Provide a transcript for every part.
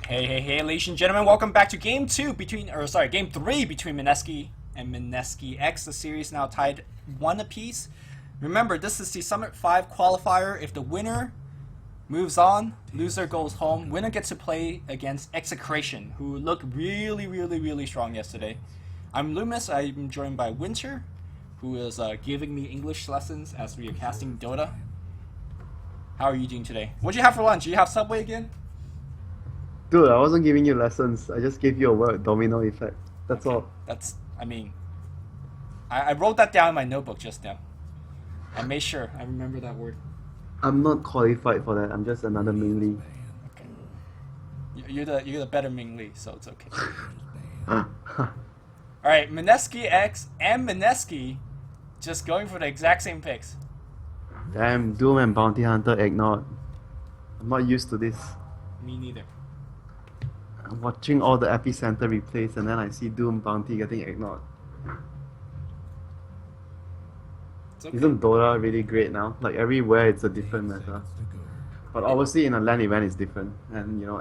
Hey, ladies and gentlemen, welcome back to game 3 between Mineski and Mineski.X. The series now tied 1 apiece. Remember, this is the Summit 5 qualifier. If the winner moves on, loser goes home. Winner gets to play against Escalating, who looked really strong yesterday. I'm Loomis. I'm joined by Winter, who is giving me English lessons as we are casting Dota. How are you doing today? What'd you have for lunch? Did you have Subway again? Dude, I wasn't giving you lessons. I just gave you a word, domino effect. That's all. I wrote that down in my notebook just now. I made sure I remember that word. I'm not qualified for that. I'm just another Ming Lee. Okay. You're the better Ming Lee, so it's okay. Alright, Mineski.X and Mineski just going for the exact same picks. Damn, Doom and Bounty Hunter ignored. I'm not used to this. Me neither. I'm watching all the Epicenter replays and then I see Doom Bounty getting ignored. It's okay. Isn't Dota really great now? Like everywhere it's a different meta. But obviously in a LAN event it's different. And you know,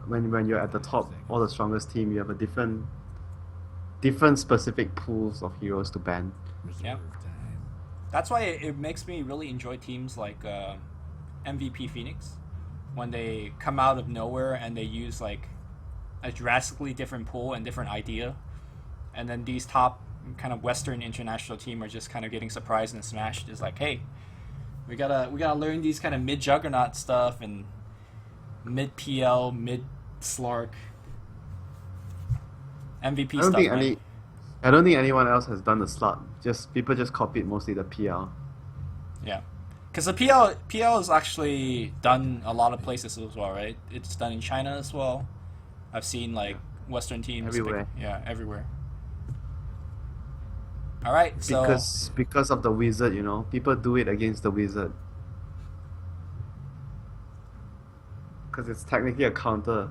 when you're at the top, all the strongest team, you have a different specific pools of heroes to ban. Yeah. That's why it makes me really enjoy teams like MVP Phoenix when they come out of nowhere and they use like a drastically different pool and different idea, and then these top kind of Western international team are just kind of getting surprised and smashed. It's like, hey, we gotta learn these kind of mid juggernaut stuff and mid PL, mid Slark, MVP I don't stuff. think I don't think anyone else has done the slot. People just copied mostly the PL. Yeah, because the PL is actually done a lot of places as well, right? It's done in China as well. I've seen like Western teams Everywhere. Everywhere. All right, so Because of the wizard, you know, people do it against the wizard. Because it's technically a counter.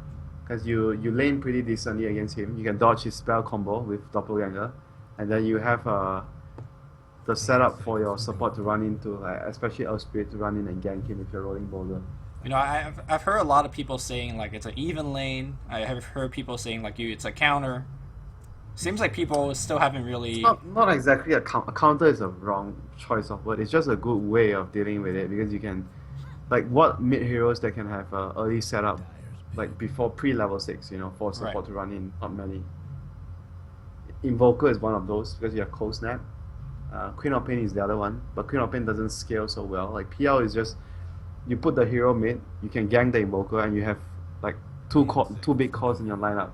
Because you lane pretty decently against him. You can dodge his spell combo with Doppelganger, and then you have the setup for your support to run into, like, especially Elspirit to run in and gank him if you're rolling boulder. you know, I've heard a lot of people saying like it's an even lane. I have heard people saying like it's a counter. Seems like people still haven't really. It's not exactly a counter is a wrong choice of word. It's just a good way of dealing with it because you can, like, what mid heroes that can have a early setup, like before pre-level 6, you know, for support to run in. Not many. Invoker is one of those because you have Cold Snap. Queen of Pain is the other one, but Queen of Pain doesn't scale so well. Like PL is just you put the hero mid, you can gank the Invoker, and you have like two big cores in your lineup,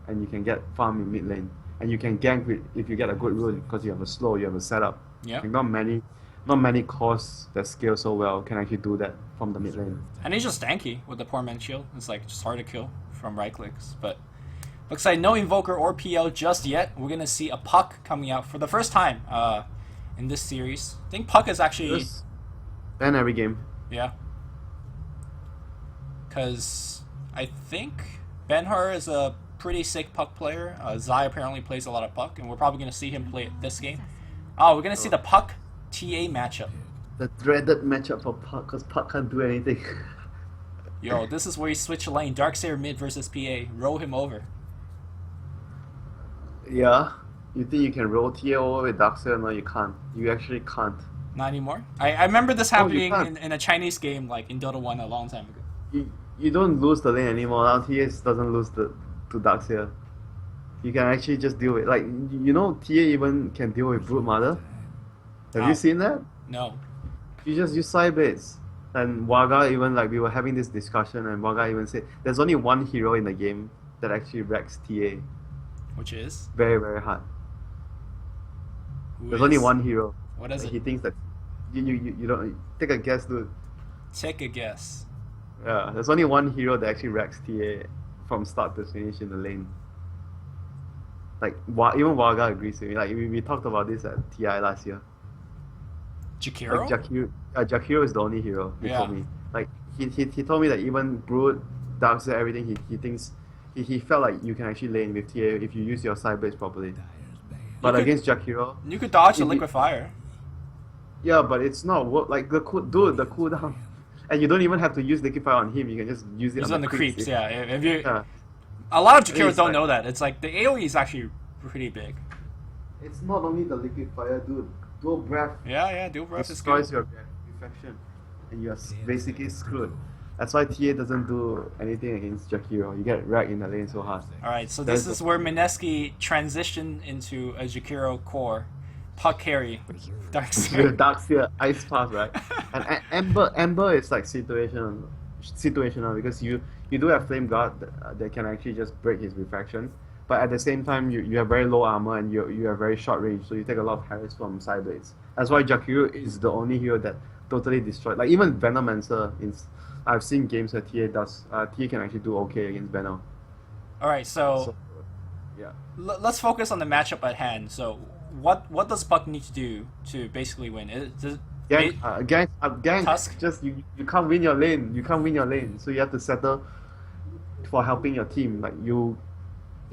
and you can get farm in mid lane. And you can gank with if you get a good rune because you have a slow, you have a setup. Yeah. Like not many cores that scale so well can actually do that from the mid lane. And he's just tanky with the poor man shield. It's like just hard to kill from right clicks. But looks like no Invoker or PL just yet. We're gonna see a Puck coming out for the first time in this series. I think Puck is actually Just ban every game. yeah. Because I think Benhar is a pretty sick Puck player. Zai apparently plays a lot of Puck, and we're probably going to see him play this game. Oh, we're going to see the Puck TA matchup. The dreaded matchup for Puck because Puck can't do anything. Yo, this is where you switch lane. Darkseer mid versus PA. Roll him over. Yeah. You think you can roll TA over with Darkseer? No, you can't. You actually can't. Not anymore? I remember this happening can't. in a Chinese game, like in Dota 1 a long time ago. You don't lose the lane anymore. Now TS doesn't lose to Darkseer. You can actually just deal with, like, you know, TA even can deal with Brood Mother. Have you seen that? No. You just use side blades. And Waga even, like, we were having this discussion and Waga even said there's only one hero in the game that actually wrecks TA. Which is? Very hard. Who There's is? only one hero. What is Like, it? he thinks that you don't take a guess, dude. Take a guess. Yeah, there's only one hero that actually wrecks TA from start to finish in the lane. Like even Waga agrees with me. Like we talked about this at TI last year. Jakiro? Like Jakiro is the only hero. He told me. Like he told me that even Brood, Darkseer, everything he thinks he felt like you can actually lane with TA if you use your side blades properly. But against Jakiro, You could dodge the liquid fire. yeah, but it's not work. Like the cooldown. And you don't even have to use liquid fire on him. You can just use it It's on on the creeps. Yeah. Yeah. If you, Yeah. a lot of I think Jakiros it's don't like- know that. It's like the AOE is actually pretty big. It's not only the liquid fire, dude. Dual breath Yeah. Dual breath is destroys good. your reflection, and you're basically screwed. That's why TA doesn't do anything against Jakiro. You get wrecked in the lane so hard. All right. So That's this is the- where Mineski transitioned into a Jakiro core, puck carry, dark With sphere. Darkseer, Ice Path, right? And Ember is like situational because you do have Flame Guard that can actually just break his refraction, but at the same time you have very low armor and you have very short range, so you take a lot of harass from side blades. That's why Jakiro is the only hero that totally destroyed. Like even Venomancer, I've seen games where TA can actually do okay against Venom. All right. So Yeah. let's focus on the matchup at hand. So what does Puck need to do to basically win? Gang, Tusk? just you can't win your lane. You can't win your lane, so you have to settle for helping your team. Like if you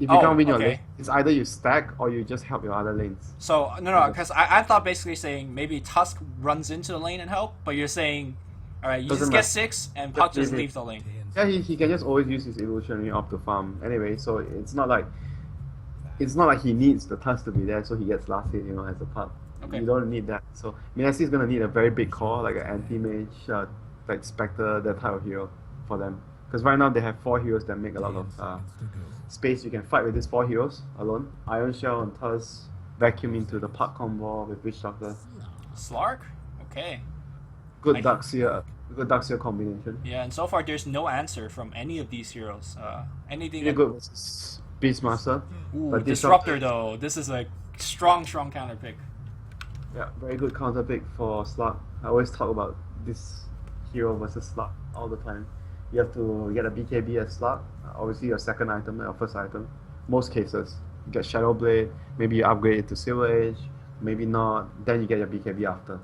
Oh, can't win your okay. lane, it's either you stack or you just help your other lanes. So no, because I thought basically saying maybe Tusk runs into the lane and help, but you're saying, all right, you Doesn't just get matter. 6 and Puck just leave it. leaves the lane. Yeah, he can just always use his evolutionary off to farm anyway. So it's not like he needs the tusk to be there, so he gets last hit, as a pup. Okay. You don't need that. So Mineski is gonna need a very big core, like an anti-mage, like Spectre, that type of hero for them. Because right now they have 4 heroes that make a lot of space. You can fight with these 4 heroes alone. Iron Shell and Tusk vacuum into the puck combo with Witch Doctor. Slark? Okay. Good I- Darkseer combination. Yeah, and so far there's no answer from any of these heroes. Anything Really that... good versus Beastmaster. Ooh, But Disruptor though. This is a strong counter pick. Yeah, very good counter pick for Slug. I always talk about this hero versus Slug all the time. You have to get a BKB as Slug, obviously your second item, your first item. Most cases, you get Shadow Blade, maybe you upgrade it to Silver Age, maybe not, then you get your BKB after.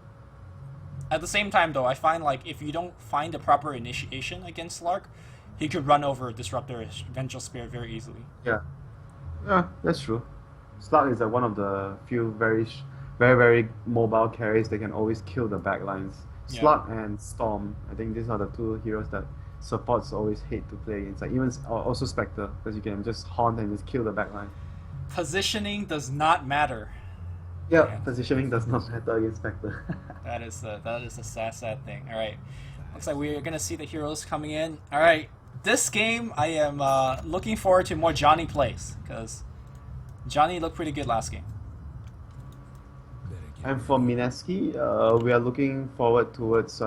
At the same time though, I find like if you don't find the proper initiation against Slark, he could run over Disruptor Vengeful Spear very easily. Yeah, that's true. Slug is one of the few very, very mobile carries that can always kill the backlines. Yeah. Slug and Storm, I think these are the 2 heroes that supports always hate to play against. Like even also Spectre, because you can just haunt and just kill the backline. Positioning does not matter. Yeah, Yeah. positioning does not matter against Spectre. That is a sad thing. All right, looks like we're gonna see the heroes coming in. All right, this game I am looking forward to more Johnny plays because Johnny looked pretty good last game. And for Mineski, we are looking forward towards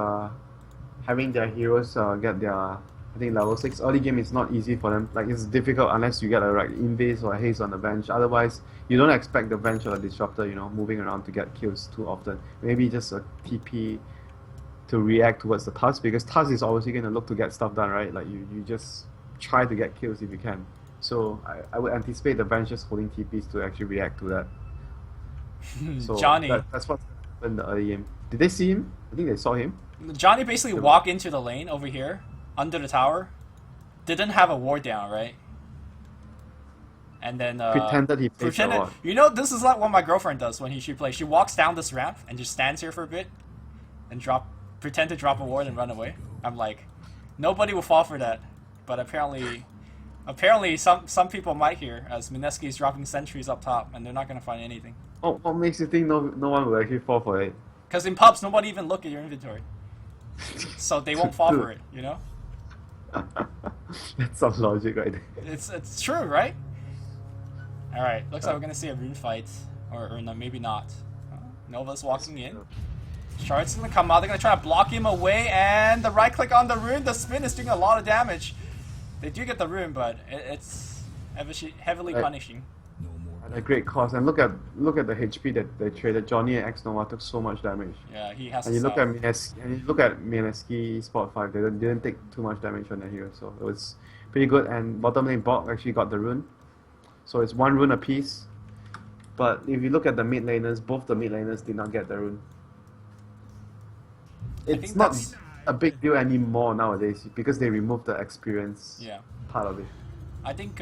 having their heroes get their, I think, level 6. Early game is not easy for them. Like, it's difficult unless you get a invase or a haste on the bench. Otherwise, you don't expect the bench or the disruptor, moving around to get kills too often. Maybe just a TP to react towards the Tusk, because Tusk is obviously going to look to get stuff done, right? Like, you just try to get kills if you can. So I would anticipate the bench just holding TPs to actually react to that. So Johnny. that's what's happened in the early game. Did they see him? I think they saw him. Johnny basically walked into the lane over here, under the tower. Didn't have a ward down, right? And then Pretended he played the ward. This is like what my girlfriend does when she plays. She walks down this ramp and just stands here for a bit, and pretend to drop a ward and run away. I'm like, nobody will fall for that, but apparently some people might here, as Mineski is dropping sentries up top, and they're not gonna find anything. Oh, what makes you think no one will actually fall for it? Because in pubs, nobody even look at your inventory, so they won't fall for it. That's some logic right there. It's true, right? All right, looks like we're gonna see a rune fight, or no, maybe not. Nova's walking in. Shard's gonna come out. They're gonna try to block him away, and the right click on the rune. The spin is doing a lot of damage. They do get the rune, but it's heavily Right. punishing. At a great cost. And look at the HP that they traded. Johnny and X Nova took so much damage. Yeah, he has And to you look stop. at Mineski Spot 5, they didn't take too much damage on that hero, so it was pretty good. And bottom lane Bog actually got the rune. So it's 1 rune apiece. But if you look at the mid laners, both the mid laners did not get the rune. It's think not that's- a big deal anymore nowadays because they removed the experience Yeah, part of it. I think.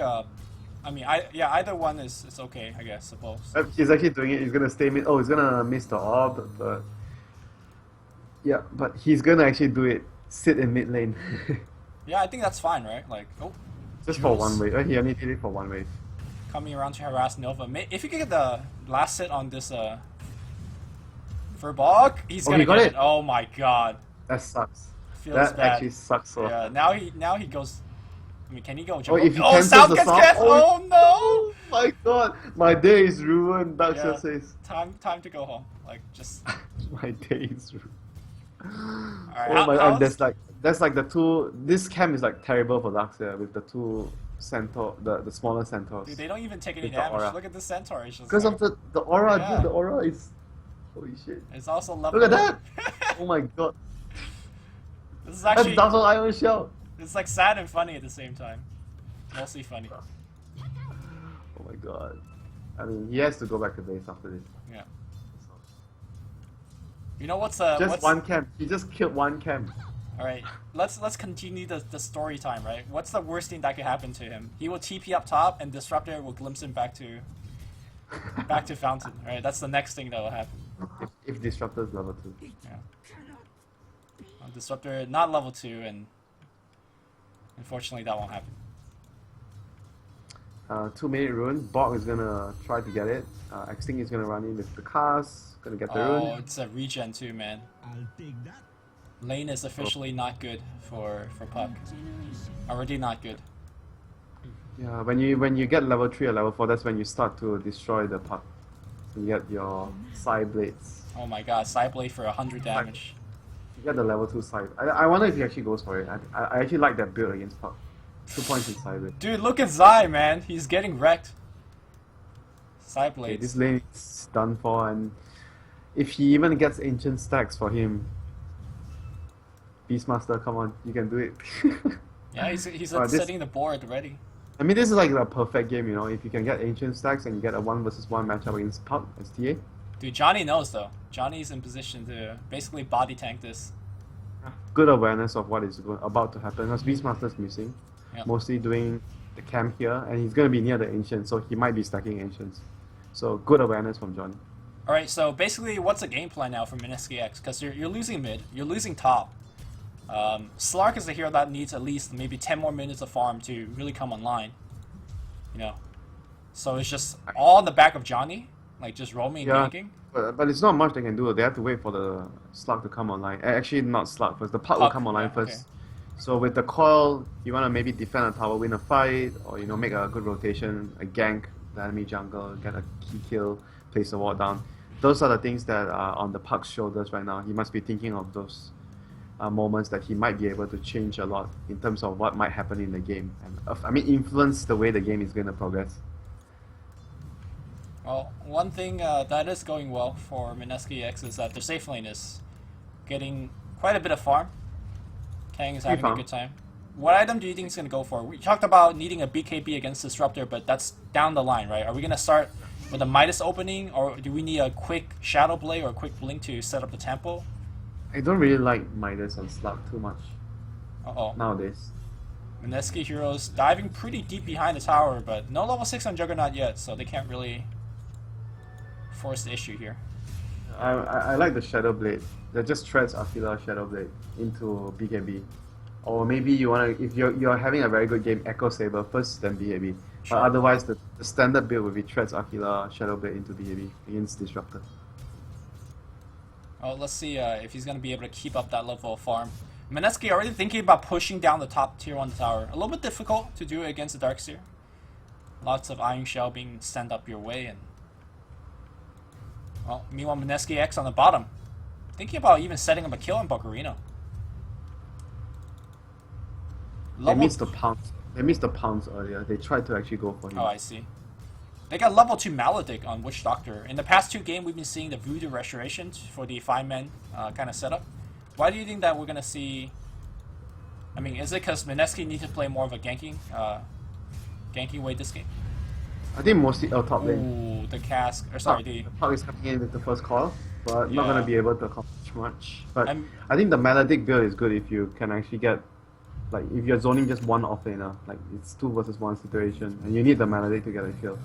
Either one is okay, I guess. Suppose. He's actually doing it. He's gonna stay mid. Oh, he's gonna miss the orb, but yeah, but he's gonna actually do it sit in mid lane. Yeah, I think that's fine, right? Like, oh, Just for Jules one wave. He only did it for one wave. coming around to harass Nova. If you could get the last hit on this Furbog, he's Oh, gonna he got get it. Oh my god, That sucks. feels That bad. actually sucks. So. Yeah, now he goes. I mean, can he go? Oh, Jungle? if he Oh, cancels South the gets South, cast. Oh no! oh my god, my day is ruined. Dark Yeah, says, time to go home. Like just. my day is ruined. Alright, Oh my how's- god, that's like the two. This camp is like terrible for Darkseer with the two centaur, the smaller centaurs. Dude, they don't even take any With the damage. aura. Look at this centaur. It's just Because like, of the aura, Yeah. dude. The aura is holy shit. It's also level. Look at that! Oh my god, This is that's actually. double iron shell. It's like sad and funny at the same time. Mostly funny. Oh my god. I mean, he has to go back to base after this. Yeah. You know what's Just one camp. He just killed one camp. All right, let's continue the story time, right? What's the worst thing that could happen to him? He will TP up top, and Disruptor will glimpse him back to Fountain. Right, that's the next thing that will happen. If Disruptor is level 2. Yeah. Disruptor not level 2, and unfortunately that won't happen. 2-minute rune. Bog is gonna try to get it. Extinct is gonna run in with the cast. Gonna get the Oh, rune. it's a regen too, man. I'll take that. Lane is officially not good for Puck. Already not good. Yeah, when you get level 3 or level 4, that's when you start to destroy the puck. You get your side blades. Oh my god, Cyblade for 100 damage. You get the level 2 side. I wonder if he actually goes for it. I actually like that build against puck. 2 points in side blade. Dude, look at Zai, man. He's getting wrecked. Okay, Cyblades. this lane is done for, and if he even gets ancient stacks for him, Beastmaster, come on, you can do it. Yeah, he's Alright, setting the board ready. I mean, this is like a perfect game, you know. If you can get ancient stacks and you get a 1 versus 1 matchup against Puck as TA. Dude, Johnny knows though. Johnny's in position to basically body tank this. Good awareness of what is about to happen. Because Beastmaster's missing, Yep. mostly doing the camp here, and he's gonna be near the ancient, so he might be stacking ancients. So good awareness from Johnny. Alright, so basically what's the game plan now for Mineski.X? Because you're losing mid, you're losing top. Slark is a hero that needs at least maybe 10 more minutes of farm to really come online. You know? So it's just all on the back of Johnny, like just roaming and Yeah. ganking. But it's not much they can do. They have to wait for the slug to come online. Actually, not slug first. The puck will Puck, come online yeah, first. okay. So with the coil, you want to maybe defend a tower, win a fight, or make a good rotation, a gank the enemy jungle, get a key kill, place the wall down. Those are the things that are on the puck's shoulders right now. He must be thinking of those moments that he might be able to change a lot in terms of what might happen in the game, and influence the way the game is going to progress. Well, one thing that is going well for Mineski.X is that their safe lane is getting quite a bit of farm. Kang is having a farm. good time. What item do you think he's going to go for? We talked about needing a BKB against Disruptor, but that's down the line, right? Are we going to start with a Midas opening, or do we need a quick Shadow Blade or a quick Blink to set up the tempo? I don't really like Midas and Slug too much Uh-oh. nowadays. Mineski heroes diving pretty deep behind the tower, but no level 6 on Juggernaut yet, so they can't really force the issue here. I like the Shadow Blade. That just threads Aquila Shadow Blade into BKB. Or maybe you wanna, if you're having a very good game, Echo Saber first, then BKB. Sure. But otherwise, the standard build would be threads Aquila Shadow Blade into BKB against Disruptor. Oh, let's see if he's going to be able to keep up that level of farm. Mineski already thinking about pushing down the top tier 1 tower. A little bit difficult to do against the Darkseer. Lots of Iron Shell being sent up your way, and well, meanwhile Mineski.X on the bottom. Thinking about even setting up a kill on Bocarino. They missed the pounce. They missed the pounce earlier. They tried to actually go for him. Oh, I see. They got level 2 Maledict on Witch Doctor. In the past 2 games, we've been seeing the Voodoo Restoration for the 5-man kind of setup. Why do you think that we're going to see... I mean, is it because Mineski needs to play more of a ganking way this game? I think mostly top lane. Ooh, the cask... Or sorry, the... Puck is coming in with the first call, but not Yeah. gonna be able to accomplish much. But I'm- I think the Maledict build is good if you can actually get, like, if you're zoning just one offlaner, like it's 2 versus 1 situation, and you need the Maledict to get a kill.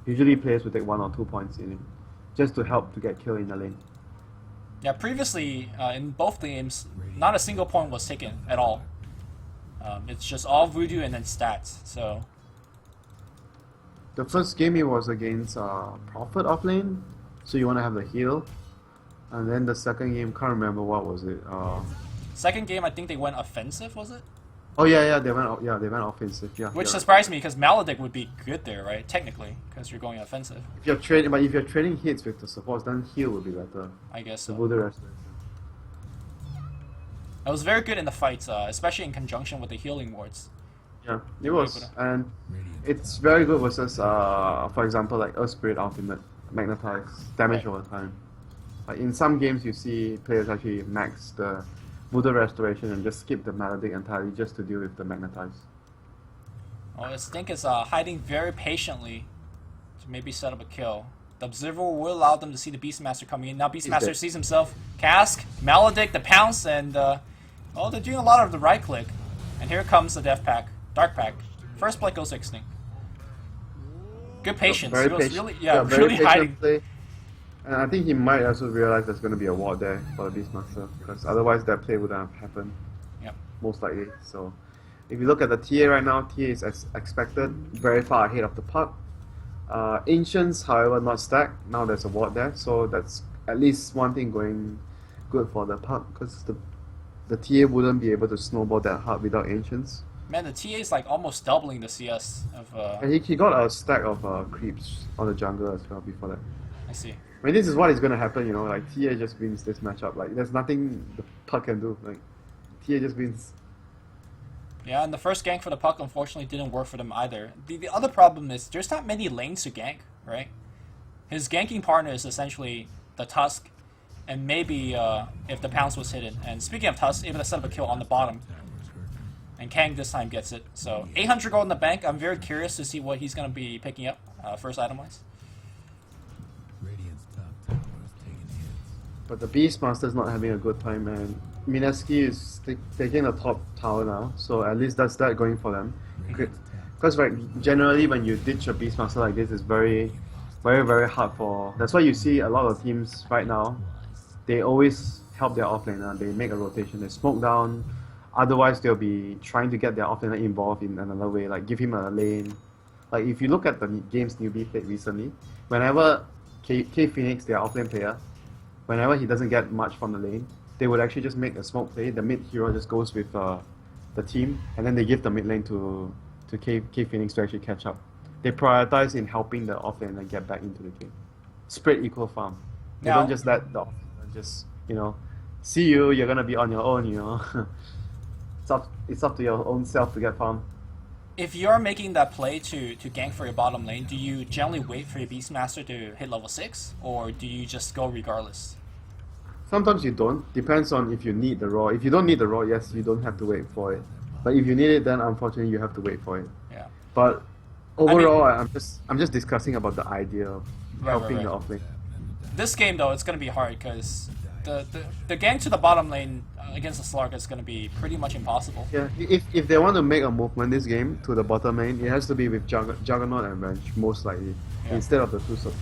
Usually players will take 1 or 2 points in it, just to help to get kill in the lane. Yeah, previously in both games, not a single point was taken at all. It's just all voodoo and then stats. So The first game it was against Prophet offlane, so you want to have the heal. And then the second game, can't remember what was it. second game, I think they went offensive, was it? Oh yeah, they went offensive. Yeah, Which you're right. surprised me because Maledict would be good there, right? Technically, because you're going offensive. If you're trading hits with the supports, then heal would be better. I guess The so. Voodoo Restoration. It was very good in the fights, especially in conjunction with the healing wards. Yeah, it was, and it's very good versus, for example, like Earth Spirit Ultimate, Magnetize, damage Right. over time. Like in some games, you see players actually max the Voodoo Restoration and just skip the Maledict entirely just to deal with the Magnetize. Oh, Stink is hiding very patiently to maybe set up a kill. The Observer will allow them to see the Beastmaster coming in. Now Beastmaster dead. sees himself. Cask, Maledict, the Pounce, and oh, they're doing a lot of the right click. And here comes the Death Pack, Dark Pack. First play goes to Extinct. Good patience. Very He was patient. really, Very really patient hiding. play. And I think he might also realize there's going to be a ward there for the Beastmaster, because otherwise that play wouldn't have happened, Yep. most likely. So, if you look at the TA right now, TA is as expected, very far ahead of the puck. Ancients, however, not stacked. Now there's a ward there, so that's at least one thing going good for the puck, because the TA wouldn't be able to snowball that hard without Ancients. Man, the TA is like almost doubling the CS of. And he got a stack of creeps on the jungle as well before that. I see. I mean, this is what is going to happen, you know, like TA just wins this matchup. Like, there's nothing the puck can do. Like, TA just wins. Yeah, and the first gank for the puck unfortunately didn't work for them either. The other problem is there's not many lanes to gank, right? His ganking partner is essentially the Tusk, and maybe if the Pounce was hidden. And speaking of Tusk, able to set up a kill on the bottom. And Kang this time gets it. So 800 gold in the bank. I'm very curious to see what he's going to be picking up first item-wise. But the Beastmaster's not having a good time, and Mineski is taking the top tower now, so at least that's that going for them. Because generally when you ditch a Beastmaster like this, it's very, very, very hard for... That's why you see a lot of teams right now, they always help their offlaner, they make a rotation, they smoke down, otherwise they'll be trying to get their offlaner involved in another way, like give him a lane. Like if you look at the games Newbie played recently, whenever K Phoenix, their offlane player, whenever he doesn't get much from the lane, they would actually just make a smoke play. The mid hero just goes with the team, and then they give the mid lane to K Phoenix to actually catch up. They prioritize in helping the offlane and get back into the game. Spread equal farm. They Now- don't just let the offlane just, you know, see you, you're gonna be on your own, you know. It's up to your own self to get farm. If you're making that play to gank for your bottom lane, do you generally wait for your Beastmaster to hit level 6? Or do you just go regardless? Sometimes you don't. Depends on if you need the raw. If you don't need the raw, yes, you don't have to wait for it. But if you need it, then unfortunately you have to wait for it. Yeah. But overall, I'm just discussing about the idea of Right, helping right. the offlane. This game, though, it's going to be hard because the gank to the bottom lane against the Slark is going to be pretty much impossible. Yeah, if they want to make a movement this game to the bottom lane, it has to be with Juggernaut and Bench, most likely, Yeah. instead of the two subs.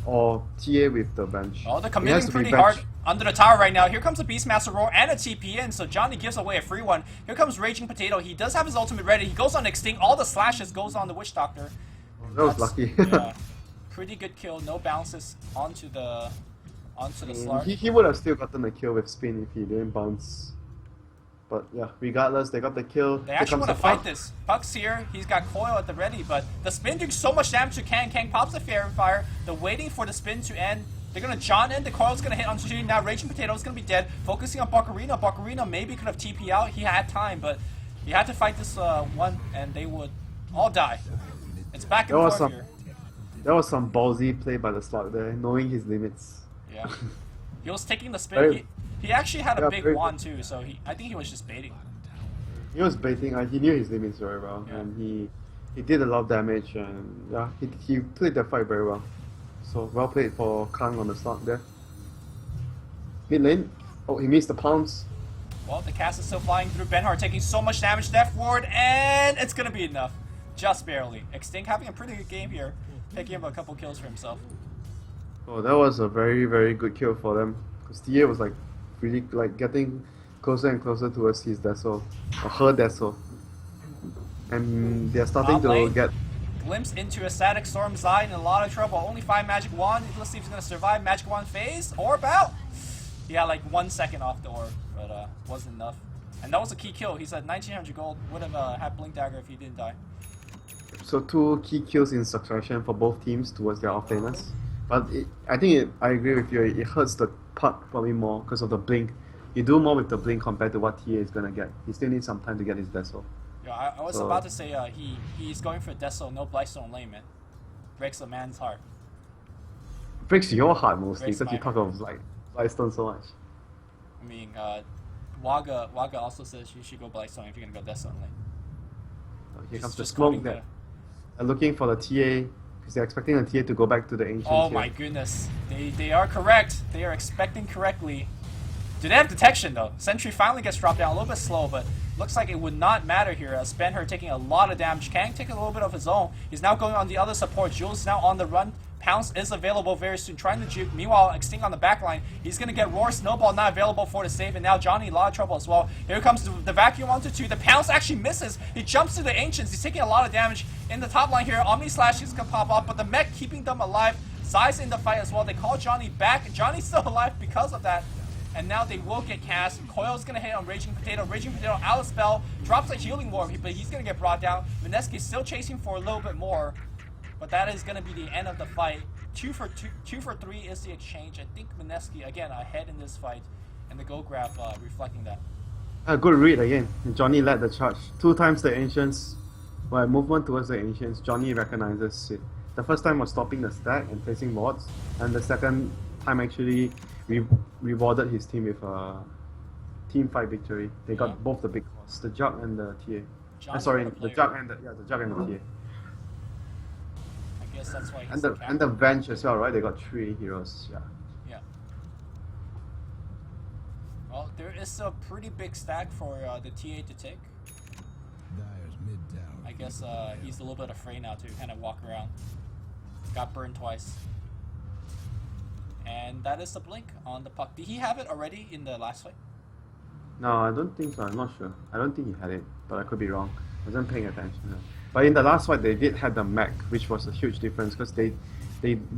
Or TA with the Bench. Oh, they're It has committing to be pretty Bench. hard under the tower right now. Here comes a Beastmaster roll and a TP in, so Johnny gives away a free one. Here comes Raging Potato. He does have his ultimate ready. He goes on Extinct. All the slashes goes on the Witch Doctor. That was That's- lucky. Yeah. Pretty good kill. No bounces onto the Slark. He would have still gotten the kill with spin if he didn't bounce. But yeah, regardless, they got the kill. They actually want to fight this. Puck's here. He's got coil at the ready, but the spin doing so much damage to Kang. Kang pops the Fairy Fire. They're waiting for the spin to end. They're going to John in. The coil's going to hit on Sheen. Now Raging Potato is going to be dead. Focusing on Buckarina. Buckarina maybe could have TP out. He had time, but he had to fight this one, and they would all die. It's back and There was forth some- here. That was some ballsy play by the slot there, knowing his limits. Yeah. He was taking the spin. Very- He actually had a Yeah, big very- wand too, so I think he was just baiting. He was baiting, he knew his limits very well, Yeah. and he did a lot of damage, and yeah, he played that fight very well. So well played for Kang on the slot there. Mid lane, oh, he missed the pounce. Well, the cast is still flying through. Benhart taking so much damage. Death Ward, and it's gonna be enough. Just barely. Extinct having a pretty good game here. Picking up a couple kills for himself. Oh, that was a very, very good kill for them. Because TA was like really like getting closer and closer towards his Deso, or her Deso. And they're starting Top to lane. get. Glimpse into a static storm Zai in a lot of trouble. Only 5 magic wand. Let's see if he's gonna survive magic wand phase. Orb out. He had like 1 second off the orb, but wasn't enough. And that was a key kill. He's at 1900 gold. Would have had blink dagger if he didn't die. So 2 key kills in succession for both teams towards their offlaners. But I agree with you. It hurts the puck probably more because of the blink. You do more with the blink compared to what TA is gonna get. He still needs some time to get his Deso. Yeah, I was about to say he's going for Deso, no Blightstone lane, man. Breaks a man's heart. Breaks your heart mostly Breaks because you my talk of like Lightstone so much. I mean, Waga also says you should go Blightstone if you're gonna go Deso lane. Here comes the just smoke quoting there. They're looking for the TA because they're expecting the TA to go back to the ancients. Oh here. my goodness, they are correct. They are expecting correctly. Do they have detection though? Sentry finally gets dropped down a little bit slow, but looks like it would not matter here as Ben-Hur taking a lot of damage. Kang taking a little bit of his own. He's now going on the other support. Jules is now on the run. Pounce is available very soon, trying to juke. Meanwhile, Extinct on the back line. He's going to get Roar. Snowball not available for the save, and now Johnny in a lot of trouble as well. Here comes the vacuum onto 2. The Pounce actually misses. He jumps to the Ancients. He's taking a lot of damage in the top line here. Omni Slash is going to pop off, but the mech keeping them alive. Zai's in the fight as well. They call Johnny back. Johnny's still alive because of that. And now they will get cast. Coil's gonna hit on Raging Potato. Raging Potato out of spell. Drops a healing ward, but he's gonna get brought down. Mineski still chasing for a little bit more. But that is gonna be the end of the fight. 2 for 3 is the exchange. I think Mineski, again, ahead in this fight. And the gold graph reflecting that. A good read again. Johnny led the charge. 2 times the Ancients. Well, movement towards the Ancients. Johnny recognizes it. The first time was stopping the stack and placing wards. And the second time actually rewarded his team with a team fight victory. They got both the big boss, the Jug and the TA. Sorry, the Jug and the Jug and the TA. I guess that's why he's And the Venge as well, right? They got 3 heroes. Yeah. Yeah. Well, there is a pretty big stack for the TA to take. I guess he's a little bit afraid now to kind of walk around. Got burned twice. And that is the blink on the puck. Did he have it already in the last fight? No, I don't think so. I'm not sure. I don't think he had it, but I could be wrong. I wasn't paying attention. But in the last fight, they did have the mech, which was a huge difference because they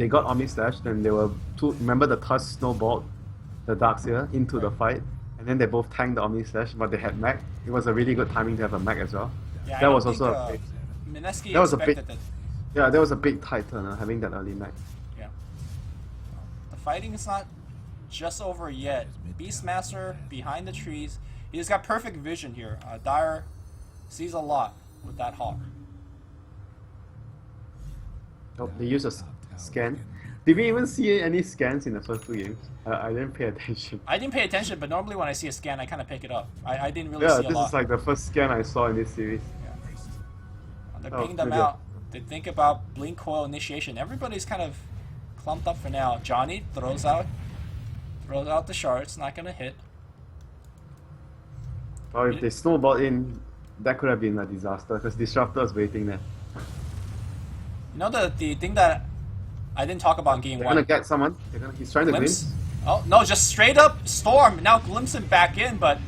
got Omni Slash, and they were remember the Tusk snowballed the Darkseer into the fight, and then they both tanked the Omni Slash, but they had mech. It was a really good timing to have a mech as well. Yeah, that was also a big, Mineski that was a big, expected it. yeah, that was a big titan having that early mech. Yeah. The fighting is not just over yet. Beastmaster behind the trees. He's got perfect vision here. Dyer sees a lot with that hawk. Oh, they use a scan. Did we even see any scans in the first 2 games? I didn't pay attention. I didn't pay attention, but normally when I see a scan, I kind of pick it up. I didn't really see a lot. Yeah, this is like the first scan I saw in this series. They're picking them out. They think about Blink Coil initiation. Everybody's kind of clumped up for now. Johnny throws out the shard. It's not gonna hit. Or if they snowballed in, that could have been a disaster because Disruptor is waiting there. You know the thing that I didn't talk about in game They're 1. gonna get someone. He's trying to glimpse. Oh no, just straight up storm. Now glimpsing back in, but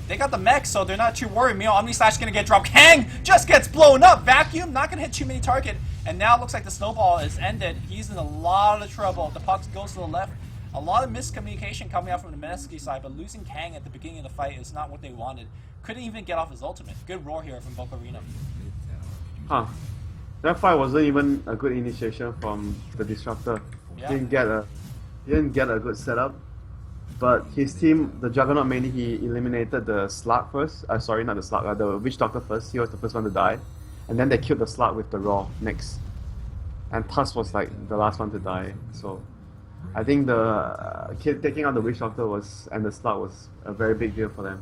they got the mech, so they're not too worried. Meanwhile, Omni Slash gonna get dropped. Kang just gets blown up. Vacuum not gonna hit too many target, and now it looks like the snowball is ended. He's in a lot of trouble. The puck goes to the left. A lot of miscommunication coming out from the Mineski side, but losing Kang at the beginning of the fight is not what they wanted. Couldn't even get off his ultimate. Good roar here from Bocarino. Huh. That fight wasn't even a good initiation from the Disruptor. Yeah. He didn't get a good setup. But his team, the Juggernaut mainly, he eliminated the Slug first. Sorry, not the Slug, the Witch Doctor first. He was the first one to die. And then they killed the Slug with the Raw next. And Tusk was like the last one to die. So I think the kid taking out the Witch Doctor and the Slug was a very big deal for them.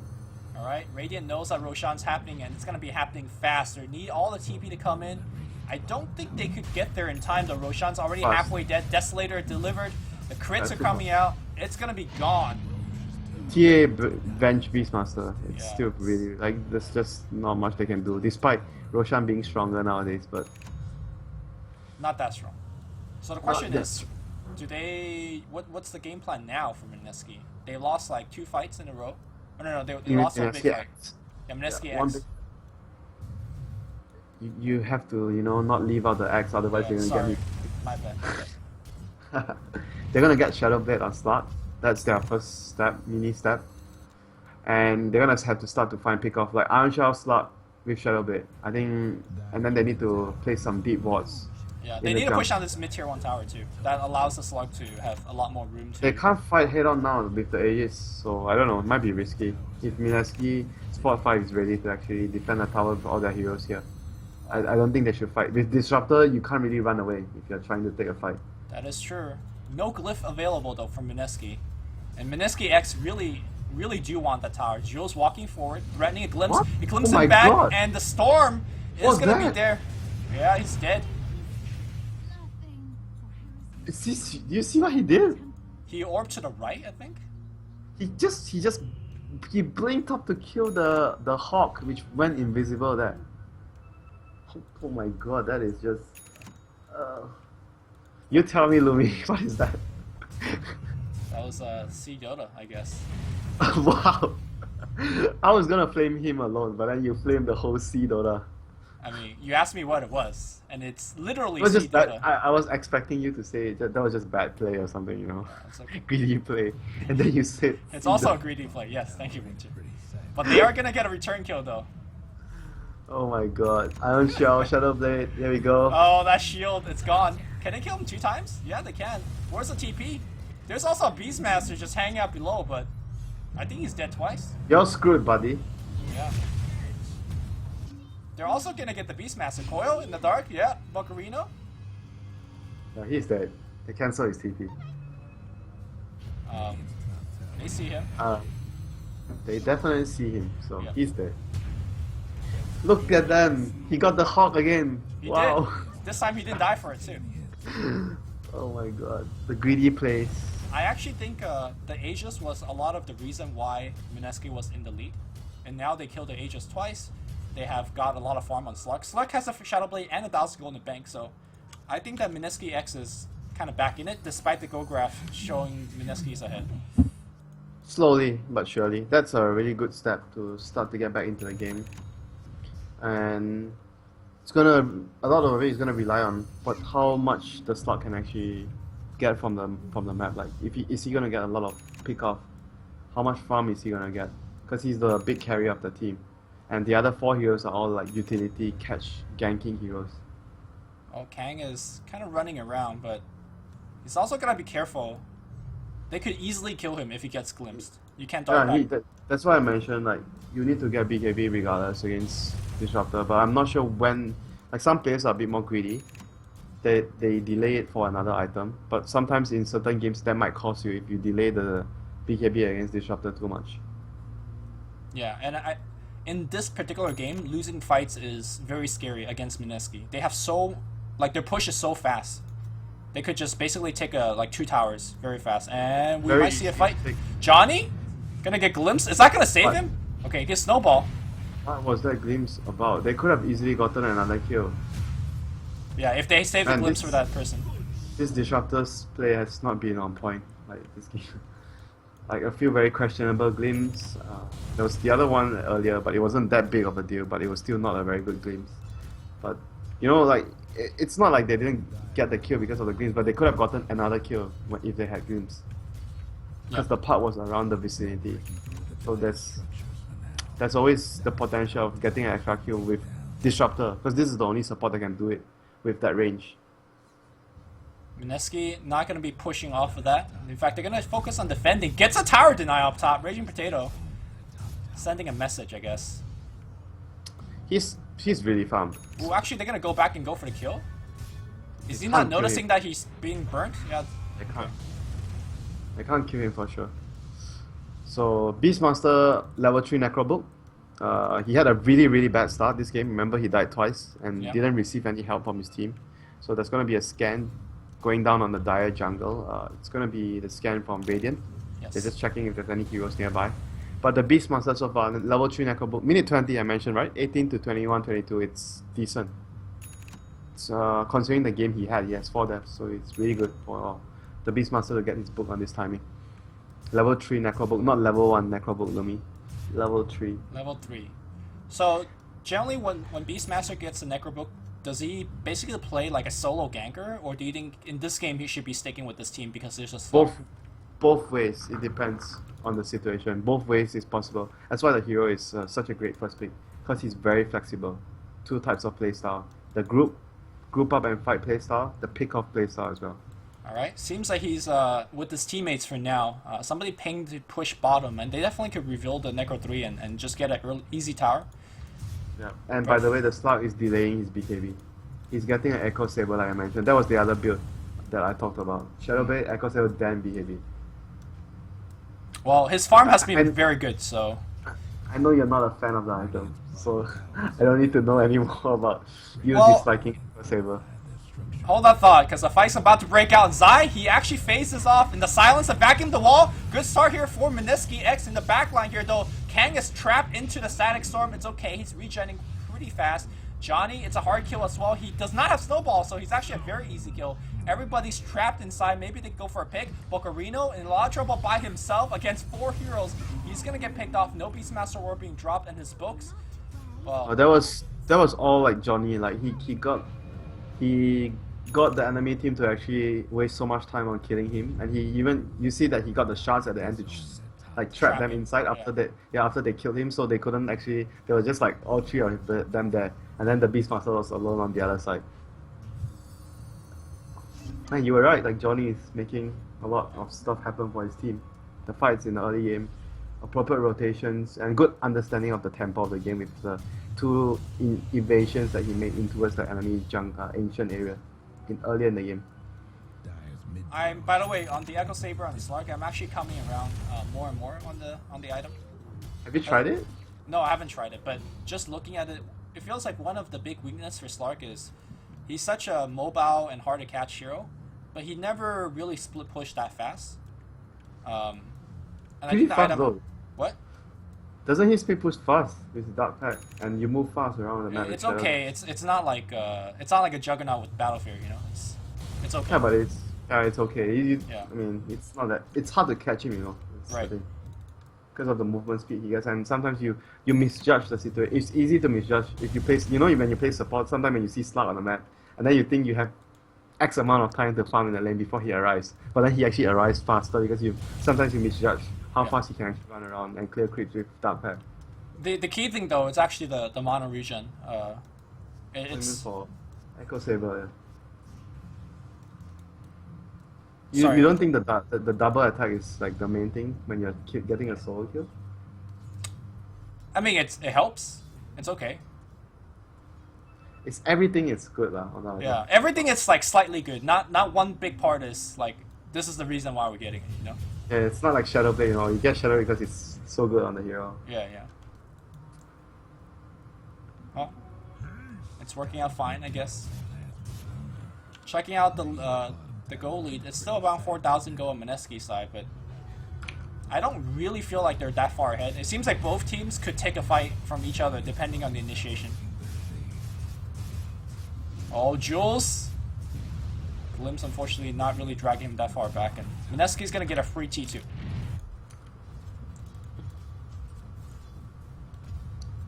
Alright, Radiant knows that Roshan's happening, and it's going to be happening fast. They need all the TP to come in. I don't think they could get there in time, though. Roshan's already halfway dead. Desolator delivered. The crits are coming out. It's going to be gone. TA Venge Beastmaster. It's still really, like, there's just not much they can do, despite Roshan being stronger nowadays, but... Not that strong. So the question is, Do they? What's the game plan now for Mineski? They lost like 2 fights in a row. Oh no, they lost one big fight. Yeah, Mineski.X. You have to, not leave out the X, otherwise Yeah, they're sorry. gonna get My bad. me. They're gonna get Shadow Blade on start. That's their first step, mini step. And they're gonna have to start to find pick off like Iron Shell slot with Shadow Blade. I think, and then they need to place some deep wards. Yeah, they need to push down this mid-tier 1 tower too. That allows the slug to have a lot more room to... They can't fight head-on now with the Aegis, so I don't know, it might be risky. If Mineski Spot 5 is ready to actually defend the tower with all their heroes here, I don't think they should fight. With Disruptor, you can't really run away if you're trying to take a fight. That is true. No glyph available though from Mineski. And Mineski.X really do want that tower. Jules walking forward, threatening a glimpse. What? He glimpses Oh my him back, God. and the storm is What's gonna be that? there. Yeah, he's dead. Do you see what he did? He orbed to the right, I think. He blinked up to kill the hawk, which went invisible there. Oh my god, that is just. You tell me, Lumi, what is that? That was C Yoda, I guess. Wow. I was gonna flame him alone, but then you flamed the whole Sea Dota. I mean, you asked me what it was, and it's literally It was C just bad. Yoda. I was expecting you to say that was just bad play or something, It's okay. greedy play, and then you said. It's Sea also a Dota. greedy play. Yes, thank you, Winter. But they are gonna get a return kill though. Oh my god. Iron Shell, Shadow Blade, there we go. Oh, that shield, it's gone. Can they kill him 2 times? Yeah, they can. Where's the TP? There's also a Beastmaster just hanging out below, but I think he's dead twice. You're screwed, buddy. Yeah. They're also gonna get the Beastmaster. Coil in the dark, yeah. Buccarino. Yeah, he's dead. They cancel his TP. They see him. They definitely see him, so Yeah. he's dead. Look at them! He got the hawk again! He Wow! did. This time he didn't die for it too. Oh my god. The greedy plays. I actually think the Aegis was a lot of the reason why Mineski was in the lead. And now they killed the Aegis twice. They have got a lot of farm on Slug. Slug has a Shadow Blade and a 1,000 gold in the bank, so I think that Mineski.X is kind of back in it, despite the go graph showing Mineski's ahead. Slowly but surely. That's a really good step to start to get back into the game. And a lot of it is gonna rely on how much the slot can actually get from the map. Like, is he gonna get a lot of pick off? How much farm is he gonna get? Because he's the big carrier of the team, and the other 4 heroes are all like utility catch ganking heroes. Oh, Kang is kind of running around, but he's also gonna be careful. They could easily kill him if he gets glimpsed. You can't dart back. That's why I mentioned like you need to get BKB regardless against Disruptor. But I'm not sure when. Like, some players are a bit more greedy. They delay it for another item, but sometimes in certain games that might cost you if you delay the BKB against Disruptor too much. Yeah, and in this particular game, losing fights is very scary against Mineski. They have their push is so fast. They could just basically take 2 towers very fast, and we might see a fight. Johnny? Gonna get glimpsed? Is that gonna save What? him? Okay, his snowball. What was that glimpse about? They could have easily gotten another kill. Yeah, if they save the And glimpse this- for that person. This Disruptor's play has not been on point, like this game. Like, a few very questionable glimpse. There was the other one earlier, but it wasn't that big of a deal, but it was still not a very good glimpse. But, like, it's not like they didn't get the kill because of the glimpse, but they could have gotten another kill if they had glimpse. Because the part was around the vicinity. So there's always the potential of getting an extra kill with Disruptor, because this is the only support that can do it with that range. Mineski not going to be pushing off of that. In fact, they're going to focus on defending. Gets a tower deny up top. Raging Potato. Sending a message, I guess. He's really farmed. Ooh, actually, they're going to go back and go for the kill. Is he They not can't kill noticing him. that he's being burnt? Yeah. They can't kill him for sure. So, Beastmaster level 3 Necrobook. He had a really bad start this game. Remember, he died twice and Yeah. didn't receive any help from his team. So there's going to be a scan going down on the Dire jungle. It's going to be the scan from Radiant. Yes. They're just checking if there's any heroes nearby. But the Beastmaster so far, level 3 Necrobook, minute 20 I mentioned, right? 18 to 21, 22, it's decent. It's, considering the game he has 4 deaths, so it's really good the Beastmaster to get his book on this timing. Level 3 Necro book, not level 1 Necro book, Lumi. Level 3. Level 3. So, generally when Beastmaster gets a Necro book, does he basically play like a solo ganker? Or do you think in this game he should be sticking with this team because there's a slot? Both ways, it depends on the situation. Both ways is possible. That's why the hero is such a great first pick, because he's very flexible. Two types of playstyle: the group up and fight playstyle, the pick off playstyle as well. All right, seems like he's with his teammates for now. Somebody pinged to push bottom, and they definitely could reveal the Necro 3 and just get an easy tower. Yeah. And by the way, the Slug is delaying his BKB. He's getting an Echo Saber, like I mentioned. That was the other build that I talked about. Shadow Blade, Echo Saber, then BKB. Well, his farm has been very good, so... I know you're not a fan of the item, so I don't need to know any more about you disliking Echo Saber. Hold that thought, because the fight's about to break out. Zai, he actually phases off in the silence and vacuum the wall. Good start here for Mineski.X in the backline here, though. Kang is trapped into the Static Storm. It's okay, he's regenerating pretty fast. Johnny, it's a hard kill as well. He does not have Snowball, so he's actually a very easy kill. Everybody's trapped inside. Maybe they go for a pick. Bocarino in a lot of trouble by himself against 4 heroes. He's going to get picked off. No Beastmaster War being dropped in his books. Well, that was all like Johnny. Like he got the enemy team to actually waste so much time on killing him, and you see that he got the shards at the end to like trap them inside after they killed him, so they couldn't actually. They were just like all 3 of them there, and then the Beastmaster was alone on the other side. And you were right, like Johnny is making a lot of stuff happen for his team. The fights in the early game, appropriate rotations, and good understanding of the tempo of the game with the 2 evasions that he made in towards the enemy ancient area earlier in the game. By the way, on the Echo Saber on Slark, I'm actually coming around more and more on the item. Have you tried it? No, I haven't tried it, but just looking at it, it feels like one of the big weaknesses for Slark is he's such a mobile and hard to catch hero, but he never really split push that fast. And I think the item. Though. What? Doesn't he split push fast with Dark Pack and you move fast around the map? It's okay. It's not like a Juggernaut with Battle Fear, you know. It's okay. Yeah, but it's okay. I mean, it's not that it's hard to catch him, you know. Right. Because of the movement speed he gets, and sometimes you misjudge the situation. It's easy to misjudge if you play. You know, when you play support, sometimes when you see Slug on the map, and then you think you have X amount of time to farm in the lane before he arrives, but then he actually arrives faster because sometimes you misjudge how fast he can actually run around and clear creeps with Dark Pack. The key thing though, it's actually the mono region. It's for Echo Saber. You don't think the double attack is like the main thing when you're getting a solo kill? I mean, it helps. It's okay. It's everything is good lah. Yeah, everything is like slightly good. Not one big part is like this is the reason why we're getting it. You know. Yeah, it's not like Shadow Blade. You know, you get Shadow because it's so good on the hero. Yeah. Well, it's working out fine, I guess. Checking out the goal lead, it's still around 4,000 goal on Mineski's side, but I don't really feel like they're that far ahead. It seems like both teams could take a fight from each other depending on the initiation. Oh, Jules! Glimpse unfortunately not really dragging him that far back, and Mineski's gonna get a free T2.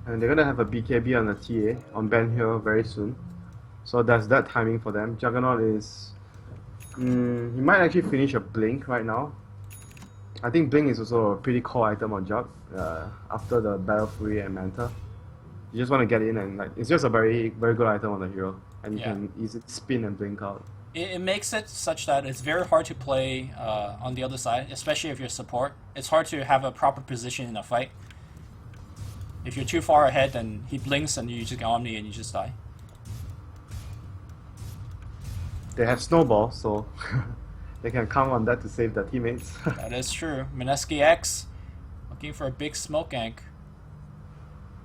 And they're gonna have a BKB on the TA on Ben Hill very soon. So that's that timing for them. Juggernaut is he might actually finish a Blink right now. I think Blink is also a pretty core item on Jug after the Battle Fury and Manta. You just want to get in and like it's just a very good item on the hero, and you can easily spin and blink out. It makes it such that it's very hard to play on the other side, especially if you're support. It's hard to have a proper position in a fight. If you're too far ahead, then he blinks and you just get Omni and you just die. They have Snowball, so they can count on that to save their teammates. That is true. Mineski.X looking for a big smoke gank.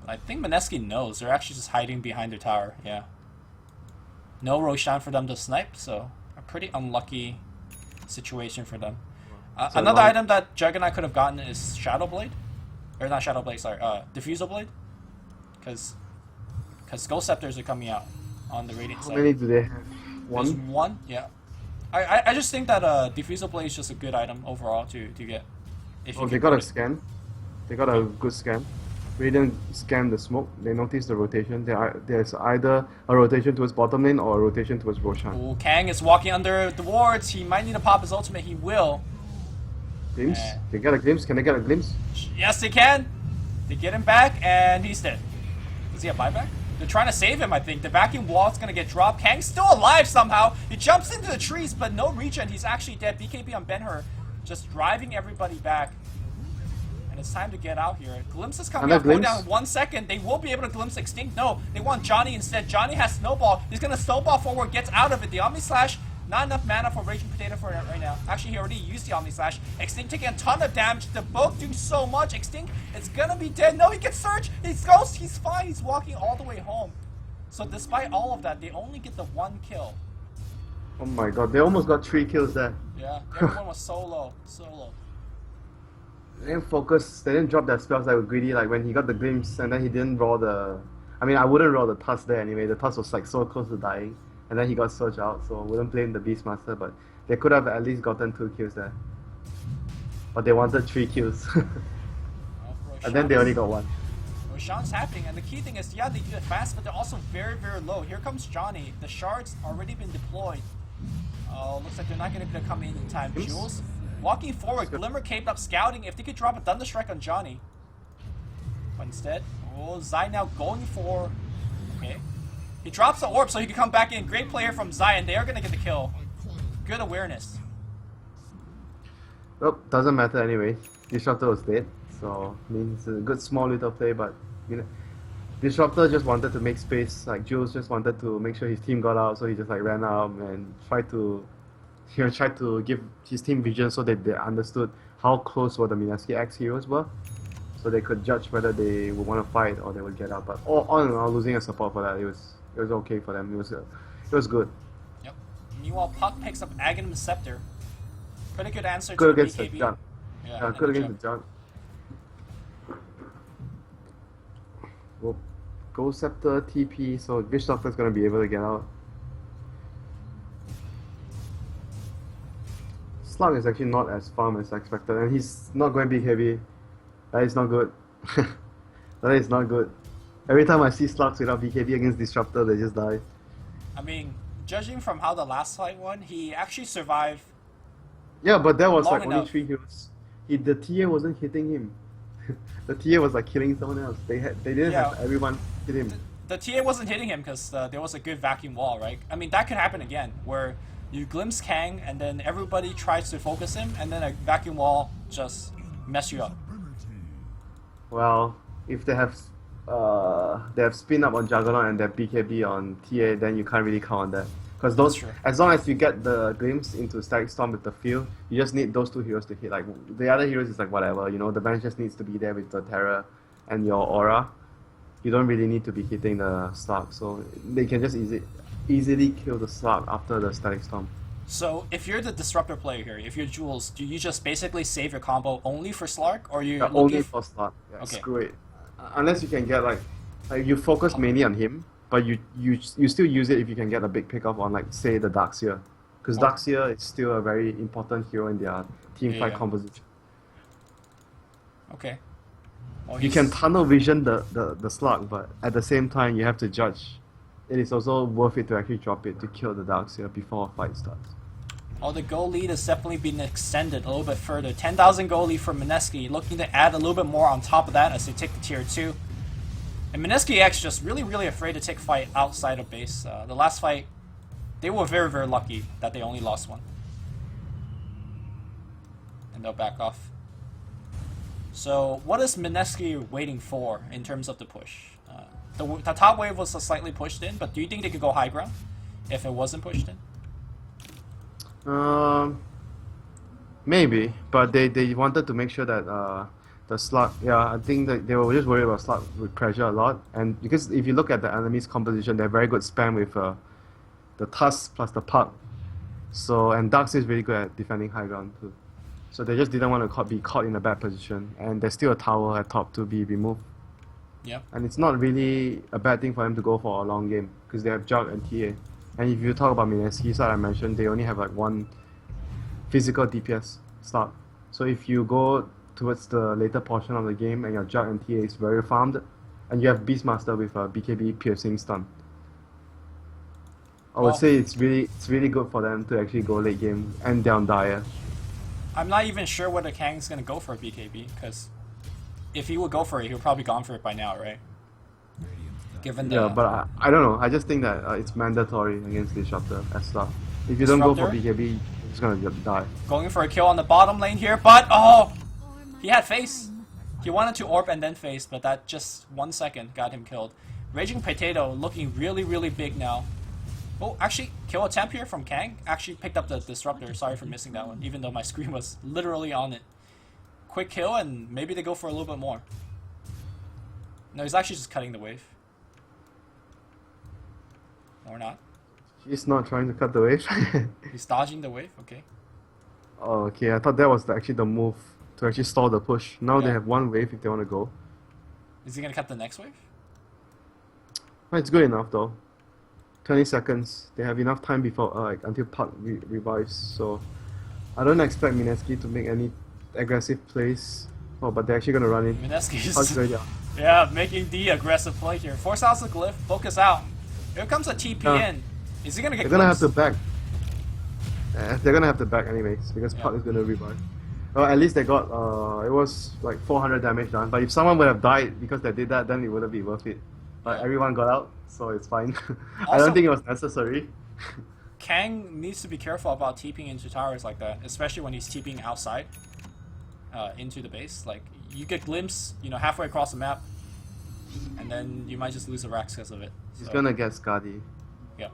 I think Mineski knows. They're actually just hiding behind their tower. Yeah. No Roshan for them to snipe, so a pretty unlucky situation for them. Another item that Juggernaut could have gotten is Shadow Blade. Or not Shadow Blade, sorry. Diffusal Blade. Because Ghost Scepters are coming out on the Radiant side. How many do they have? There's one, yeah. I just think that Diffusal Blade is just a good item overall to get. If you Oh, can they got a put it. scan. They got a good scan. Radiant scanned the smoke. They noticed the rotation. There's either a rotation towards bottom lane or a rotation towards Roshan. Ooh, Kang is walking under the wards. He might need to pop his ultimate. He will. Glimpse? They get a glimpse? Can they get a glimpse? Yes, they can. They get him back, and he's dead. Does he have buyback? They're trying to save him, I think. The vacuum wall's gonna get dropped. Kang's still alive somehow. He jumps into the trees, but no regen. He's actually dead. BKB on Ben-Hur, just driving everybody back. And it's time to get out here. Glimpse is coming up. Go down in 1 second. They will be able to glimpse Extinct. No, they want Johnny instead. Johnny has Snowball. He's gonna Snowball forward, gets out of it. The Omni Slash, not enough mana for Raging Potato for it right now. Actually, he already used the Omni Slash. Extinct taking a ton of damage. They're both doing so much. Extinct is gonna be dead. No, he gets Surge. He's Ghost. He's fine. He's walking all the way home. So despite all of that, they only get the 1 kill. Oh my god, they almost got 3 kills there. Yeah, everyone was so low. So low. They didn't focus, they didn't drop their spells like greedy, like when he got the glimpse and then he didn't roll the... I mean, I wouldn't roll the tusk there anyway, the tusk was like so close to dying. And then he got surged out, so I wouldn't blame the Beastmaster, but they could have at least gotten 2 kills there. But they wanted 3 kills. And then they only got 1. Roshan's happening, and the key thing is, yeah, they do it fast, but they're also very, very low. Here comes Johnny. The shards already been deployed. Oh, looks like they're not going to come in time. Oops. Jules walking forward. Glimmer caped up, scouting. If they could drop a Thunderstrike on Johnny. But instead, oh, Zai now going for... Okay. He drops the orb so he can come back in. Great player from Zai, and they are going to get the kill. Good awareness. Well, doesn't matter anyway. Disruptor was dead, so means a good small little play, but you know, Disruptor just wanted to make space. Like Jules just wanted to make sure his team got out, so he just like ran out and tried to, tried to give his team vision so that they understood how close were the Mineski.X heroes were, so they could judge whether they would want to fight or they would get out. But all in all, losing a support for that, it was okay for them. It was good. Yep. Meanwhile, Puck picks up Aghanim Scepter. Pretty good answer Good to the against the BKB. junk. Yeah, Good against the junk. Well, Gold Scepter, TP, so Wish Doctor's gonna be able to get out. Slug is actually not as farm as expected, and he's not going to be heavy. That is not good. That is not good. Every time I see Slugs without BKB against Disruptor, they just die. I mean, judging from how the last fight went, he actually survived. Yeah, but that was Long like only enough. 3 heroes. The TA wasn't hitting him. The TA was like killing someone else. They didn't Yeah. have everyone hit him. The TA wasn't hitting him because there was a good vacuum wall, right? I mean, that could happen again, where you glimpse Kang and then everybody tries to focus him, and then a vacuum wall just mess you up. Well, if they have spin up on Juggernaut and they have BKB on TA, then you can't really count on that. Because those, True. as long as you get the glimpse into Static Storm with the field, you just need those 2 heroes to hit. Like the other heroes is like whatever, you know, the bench just needs to be there with the Terror and your aura. You don't really need to be hitting the Slug, so they can just easily kill the Slug after the Static Storm. So, if you're the Disruptor player here, if you're Jules, do you just basically save your combo only for Slark, or you Only for Slug. Yeah, Okay. Screw it. Unless you can get like you focus mainly on him, but you still use it if you can get a big pick up on like say the Darkseer, because Oh. Darkseer is still a very important hero in their team fight Yeah. composition. Okay. Well, You he's- can tunnel vision the Slug, but at the same time you have to judge. It is also worth it to actually drop it to kill the Darkseer before a fight starts. Oh, the goal lead has definitely been extended a little bit further. 10,000 goal lead for Mineski, looking to add a little bit more on top of that as they take the tier 2. And Mineski.X just really, really afraid to take fight outside of base. The last fight, they were very, very lucky that they only lost 1. And they'll back off. So, what is Mineski waiting for in terms of the push? The top wave was slightly pushed in, but do you think they could go high ground if it wasn't pushed in? Maybe, but they wanted to make sure that the Slug, yeah, I think that they were just worried about Slug with pressure a lot, and because if you look at the enemy's composition, they have very good spam with the Tusk plus the Puck, so and Darkseer is really good at defending high ground too, so they just didn't want to be caught in a bad position, and there's still a tower at top to be removed. Yep. And it's not really a bad thing for them to go for a long game because they have Jug and TA. And if you talk about Mineski, so I mentioned they only have like one physical DPS start. So if you go towards the later portion of the game and your Jug and TA is very farmed, and you have Beastmaster with a BKB piercing stun, I would say it's really good for them to actually go late game and down Dire. I'm not even sure whether Kang's gonna go for a BKB, because if he would go for it, he would probably gone for it by now, right? Given the... Yeah, but I don't know. I just think that it's mandatory against Disruptor as stuff. If you don't go for BKB, it's gonna die. Going for a kill on the bottom lane here, but oh! He had face! He wanted to orb and then face, but that just 1 second got him killed. Raging Potato looking really, really big now. Oh, actually, kill attempt here from Kang. Actually picked up the Disruptor. Sorry for missing that one, even though my screen was literally on it. Quick kill, and maybe they go for a little bit more. No, he's actually just cutting the wave. Or not. He's not trying to cut the wave. He's dodging the wave, okay. Oh, okay. I thought that was actually the move to actually stall the push. Now they have one wave if they want to go. Is he gonna cut the next wave? Well, it's good enough though. 20 seconds. They have enough time before until Puck revives. So I don't expect Mineski to make any aggressive plays. Oh, but they're actually gonna run in. Mineski's yeah, making the aggressive play here. Force out the glyph. Focus out. Here comes a TP in. Is he gonna get? They're gonna have to back. They're gonna have to back anyways because Puck is gonna revive. Well, at least they got it was like 400 damage done. But if someone would have died because they did that, then it wouldn't be worth it. But everyone got out, so it's fine. I don't think it was necessary. Kang needs to be careful about TPing into towers like that, especially when he's TPing outside into the base. Like you get glimpse, you know, halfway across the map, and then you might just lose a Rax because of it. He's gonna get Skadi. Yeah.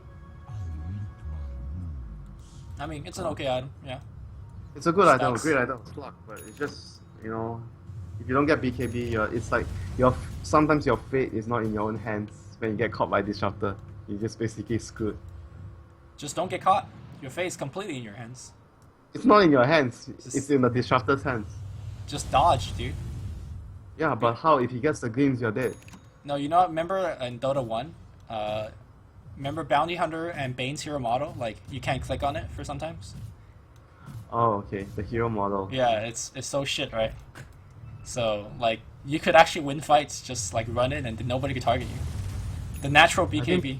I mean, it's an okay item, yeah. It's a good item, a great item, luck, but it's just, you know, if you don't get BKB, it's like sometimes your fate is not in your own hands when you get caught by Disruptor. You're just basically screwed. Just don't get caught. Your fate is completely in your hands. It's not in your hands, it's in the Disruptor's hands. Just dodge, dude. Yeah, but how? If he gets the glimpse, you're dead. No, you know, remember in Dota 1? Remember Bounty Hunter and Bane's hero model? Like, you can't click on it for sometimes? Oh, okay. The hero model. Yeah, it's so shit, right? So, like, you could actually win fights, just, like, run in and nobody could target you. The natural BKB.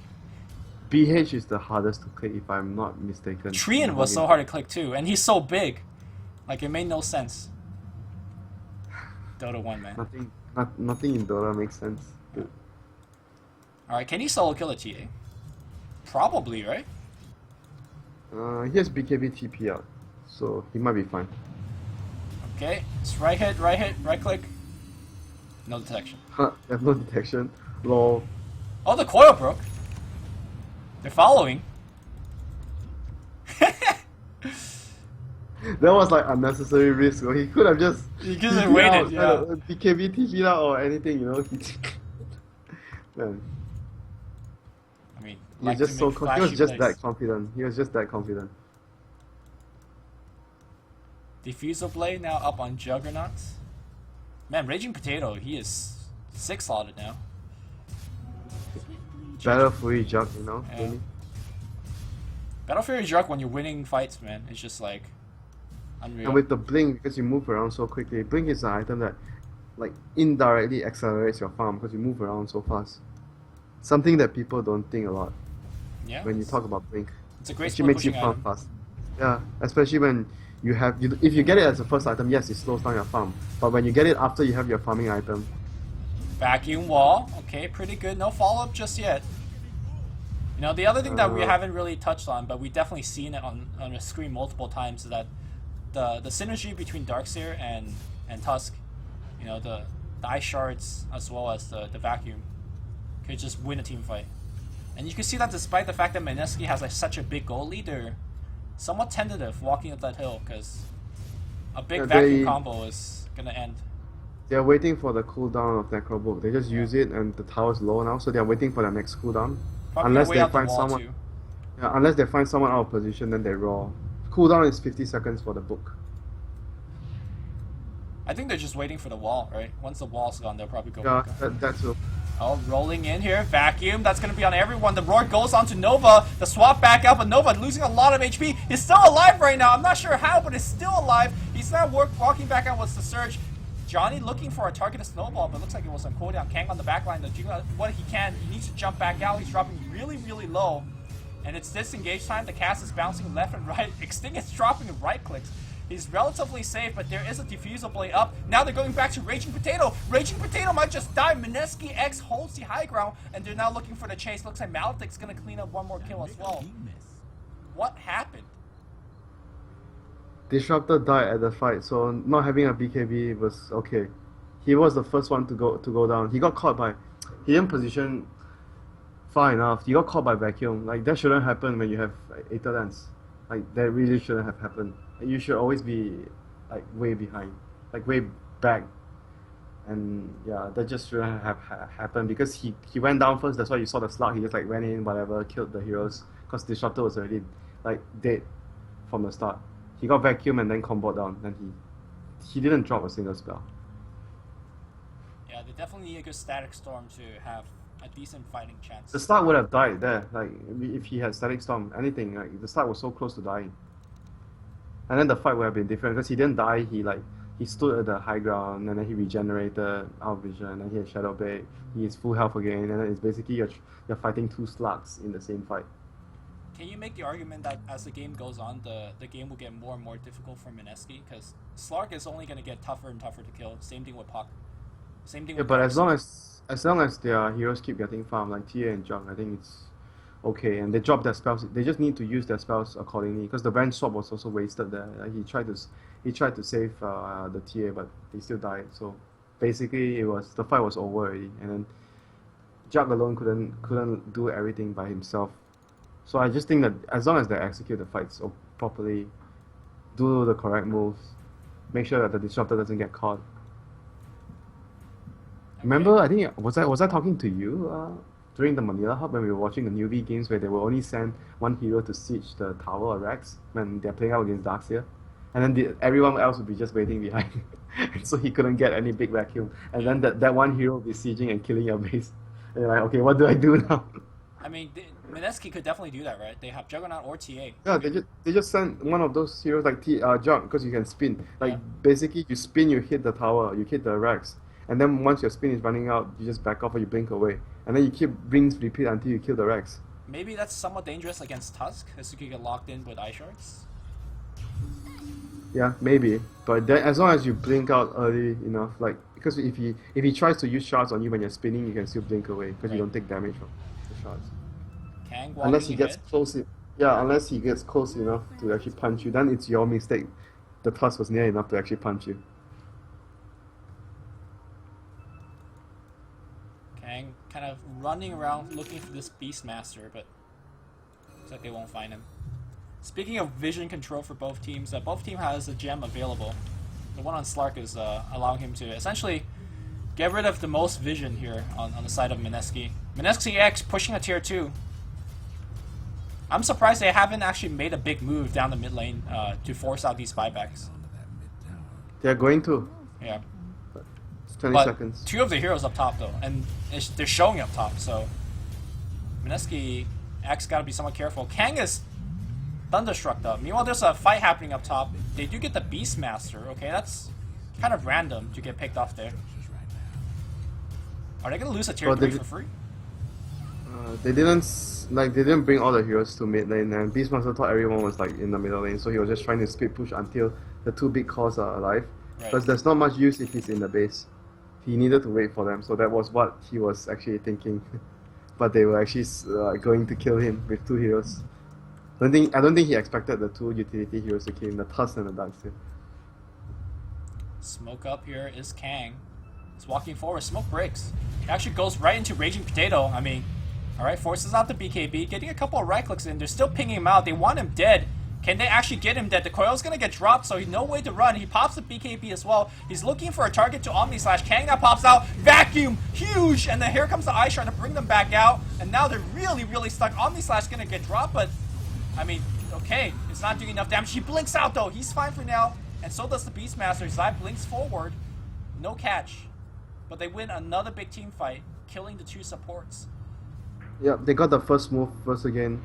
BH is the hardest to click, if I'm not mistaken. Trian was so hard to click, too, and he's so big. Like, it made no sense. Dota 1, man. Nothing in Dota makes sense. Alright, can he solo kill a TA? Probably, right? He has BKB TP out, so he might be fine. Okay, it's right hit, right click. No detection. Huh, there's no detection. Lol. Oh, the coil broke. They're following. That was like unnecessary risk. He could have just. He could have waited, yeah. BKB TP out or anything, you know. Man. I mean, he was just he was just that confident. He was just that confident. Diffusal Blade now up on Juggernaut. Man, Raging Potato, he is 6 slotted now. Battle Fury Jug, you know? Yeah. Really? Battle Fury Jug when you're winning fights, man, it's just like unreal. And with the Blink, because you move around so quickly, Blink is an item that like indirectly accelerates your farm because you move around so fast. Something that people don't think a lot when you talk about Blink. It's a great split makes you farm fast. Yeah, especially when you have if you get it as a first item, yes, it slows down your farm. But when you get it after you have your farming item. Vacuum wall, okay, pretty good. No follow up just yet. You know, the other thing that we haven't really touched on, but we've definitely seen it on the screen multiple times, is that the synergy between Darkseer and Tusk, you know, the ice shards as well as the vacuum, could just win a team fight. And you can see that despite the fact that Mineski has like such a big goal lead, they're somewhat tentative walking up that hill because a big vacuum combo is gonna end. They're waiting for the cooldown of Necrobook. They just use it and the tower's low now, so they're waiting for the next cooldown. Probably unless they find someone. Yeah, unless they find someone out of position, then they roll. Cooldown is 50 seconds for the book. I think they're just waiting for the wall, right? Once the wall's gone, they'll probably go. Yeah, that's true. Oh, rolling in here. Vacuum. That's going to be on everyone. The roar goes on to Nova. The swap back up, but Nova losing a lot of HP. He's still alive right now. I'm not sure how, but he's still alive. He's not walking back out. What's the surge? Johnny looking for a targeted snowball, but looks like it was on cooldown. Kang on the back line. What he can. He needs to jump back out. He's dropping really, really low. And it's disengage time. The cast is bouncing left and right. Extinct is dropping right clicks. He's relatively safe, but there is a diffusal blade up. Now they're going back to Raging Potato. Raging Potato might just die. Mineski.X holds the high ground, and they're now looking for the chase. Looks like Maledict's going to clean up one more kill as well. What happened? Disruptor died at the fight, so not having a BKB was okay. He was the first one to go down. He got caught by... He didn't position far enough. He got caught by Vacuum. Like, that shouldn't happen when you have Aether Lance. Like, that really shouldn't have happened. You should always be like way behind, like way back, and yeah, that just shouldn't have happened because he went down first. That's why you saw the slug. He just like went in, whatever, killed the heroes because Disruptor was already like dead from the start. He got Vacuum and then comboed down, and he didn't drop a single spell. Yeah, they definitely need a good Static Storm to have a decent fighting chance. The start would have died there, like if he had Static Storm, anything. Like the start was so close to dying. And then the fight would have been different because he didn't die. He stood at the high ground and then he regenerated out of vision and he had Shadow Blade. He is full health again, and then it's basically you're fighting two slugs in the same fight. Can you make the argument that as the game goes on, the game will get more and more difficult for Mineski? Because Slark is only going to get tougher and tougher to kill. Same thing with Puck. Same thing with but as long as their heroes keep getting farmed, like TA and Junk, I think it's okay, and they drop their spells. They just need to use their spells accordingly. Because the Venge Swap was also wasted there. He tried to save the TA, but he still died. So basically, the fight was over already. And then Jug alone couldn't do everything by himself. So I just think that as long as they execute the fights properly, do the correct moves, make sure that the Disruptor doesn't get caught. Okay. Remember, I think was I talking to you? During the Manila Hub when we were watching the newbie games where they will only send one hero to siege the tower or Rex when they're playing out against Darkseer, and then everyone else would be just waiting behind, so he couldn't get any big vacuum, and then that one hero would be sieging and killing your base, and you're like, okay, what do I do now? I mean, Mineski could definitely do that, right? They have Juggernaut or TA. Yeah, they just send one of those heroes like Jug, because you can spin. Like basically you spin, you hit the tower, you hit the Rex, and then once your spin is running out, you just back off or you blink away. And then you keep rings repeat until you kill the Rex. Maybe that's somewhat dangerous against Tusk, because you can get locked in with Ice Shards. Yeah, maybe. But then, as long as you blink out early enough, like because if he tries to use shards on you when you're spinning, you can still blink away because you don't take damage from the shards. Kang unless he gets close. Unless he gets close enough to actually punch you, then it's your mistake. The Tusk was near enough to actually punch you. Kang kind of running around looking for this Beastmaster, but looks like they won't find him. Speaking of vision control for both teams, both team has a gem available. The one on Slark is allowing him to essentially get rid of the most vision here on the side of Mineski. Mineski.X pushing a tier 2. I'm surprised they haven't actually made a big move down the mid lane to force out these buybacks. They're going to. Yeah. 20 seconds. Two of the heroes up top though, and they're showing up top, so Mineski.X gotta be somewhat careful. Kang is Thunderstruck though. Meanwhile, there's a fight happening up top. They do get the Beastmaster. Okay, that's kind of random to get picked off there. Are they gonna lose a tier 3 for free? They didn't bring all the heroes to mid lane, and Beastmaster thought everyone was like in the middle lane, so he was just trying to split push until the two big cores are alive. Because there's not much use if he's in the base. He needed to wait for them, so that was what he was actually thinking. But they were actually going to kill him with two heroes. I don't think he expected the two utility heroes to kill him, the Tusk and the Darkseer. Smoke up here is Kang. He's walking forward. Smoke breaks. He actually goes right into Raging Potato. I mean, alright, forces out the BKB, getting a couple of right clicks in. They're still pinging him out. They want him dead. Can they actually get him dead? The coil's gonna get dropped, so he's no way to run. He pops the BKB as well. He's looking for a target to Omni Slash. Kang now pops out. Vacuum! Huge! And then here comes the Ice Shard to bring them back out. And now they're really, really stuck. Omni Slash gonna get dropped, but I mean, okay, it's not doing enough damage. He blinks out though. He's fine for now. And so does the Beastmaster. Zai blinks forward. No catch. But they win another big team fight. killing the two supports. Yeah, they got the first move first again.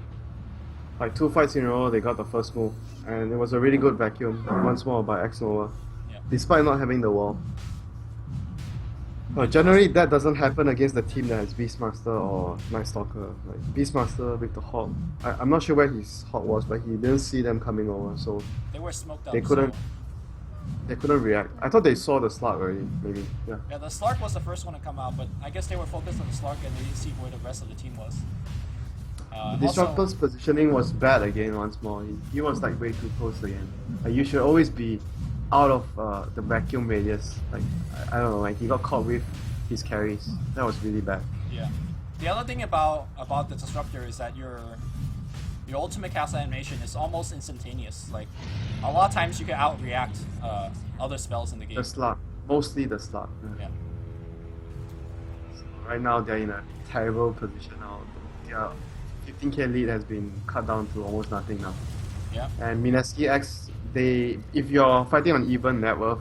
Like 2 fights in a row, they got the first move. And it was a really good vacuum, once more by X Nova, Yeah. despite not having the wall. But generally, that doesn't happen against the team that has Beastmaster or Night Stalker. Like Beastmaster with the Hawk, I'm not sure where his Hawk was, but he didn't see them coming over, so They were smoked up. they couldn't. So, They couldn't react. I thought they saw the slug already, maybe. Yeah. yeah, the Slark was the first one to come out, but I guess they were focused on the Slark and they didn't see where the rest of the team was. Disruptor's positioning was bad again once more. He was like way too close again. Like, you should always be out of the vacuum radius. Like I don't know, like he got caught with his carries. That was really bad. Yeah. The other thing about the Disruptor is that your ultimate cast animation is almost instantaneous. Like a lot of times you can outreact other spells in the game. The slug, mostly the slug. Yeah. So right now they're in a terrible position now. Their 15k lead has been cut down to almost nothing now. Yeah. And Mineski.X, if you're fighting on even net worth,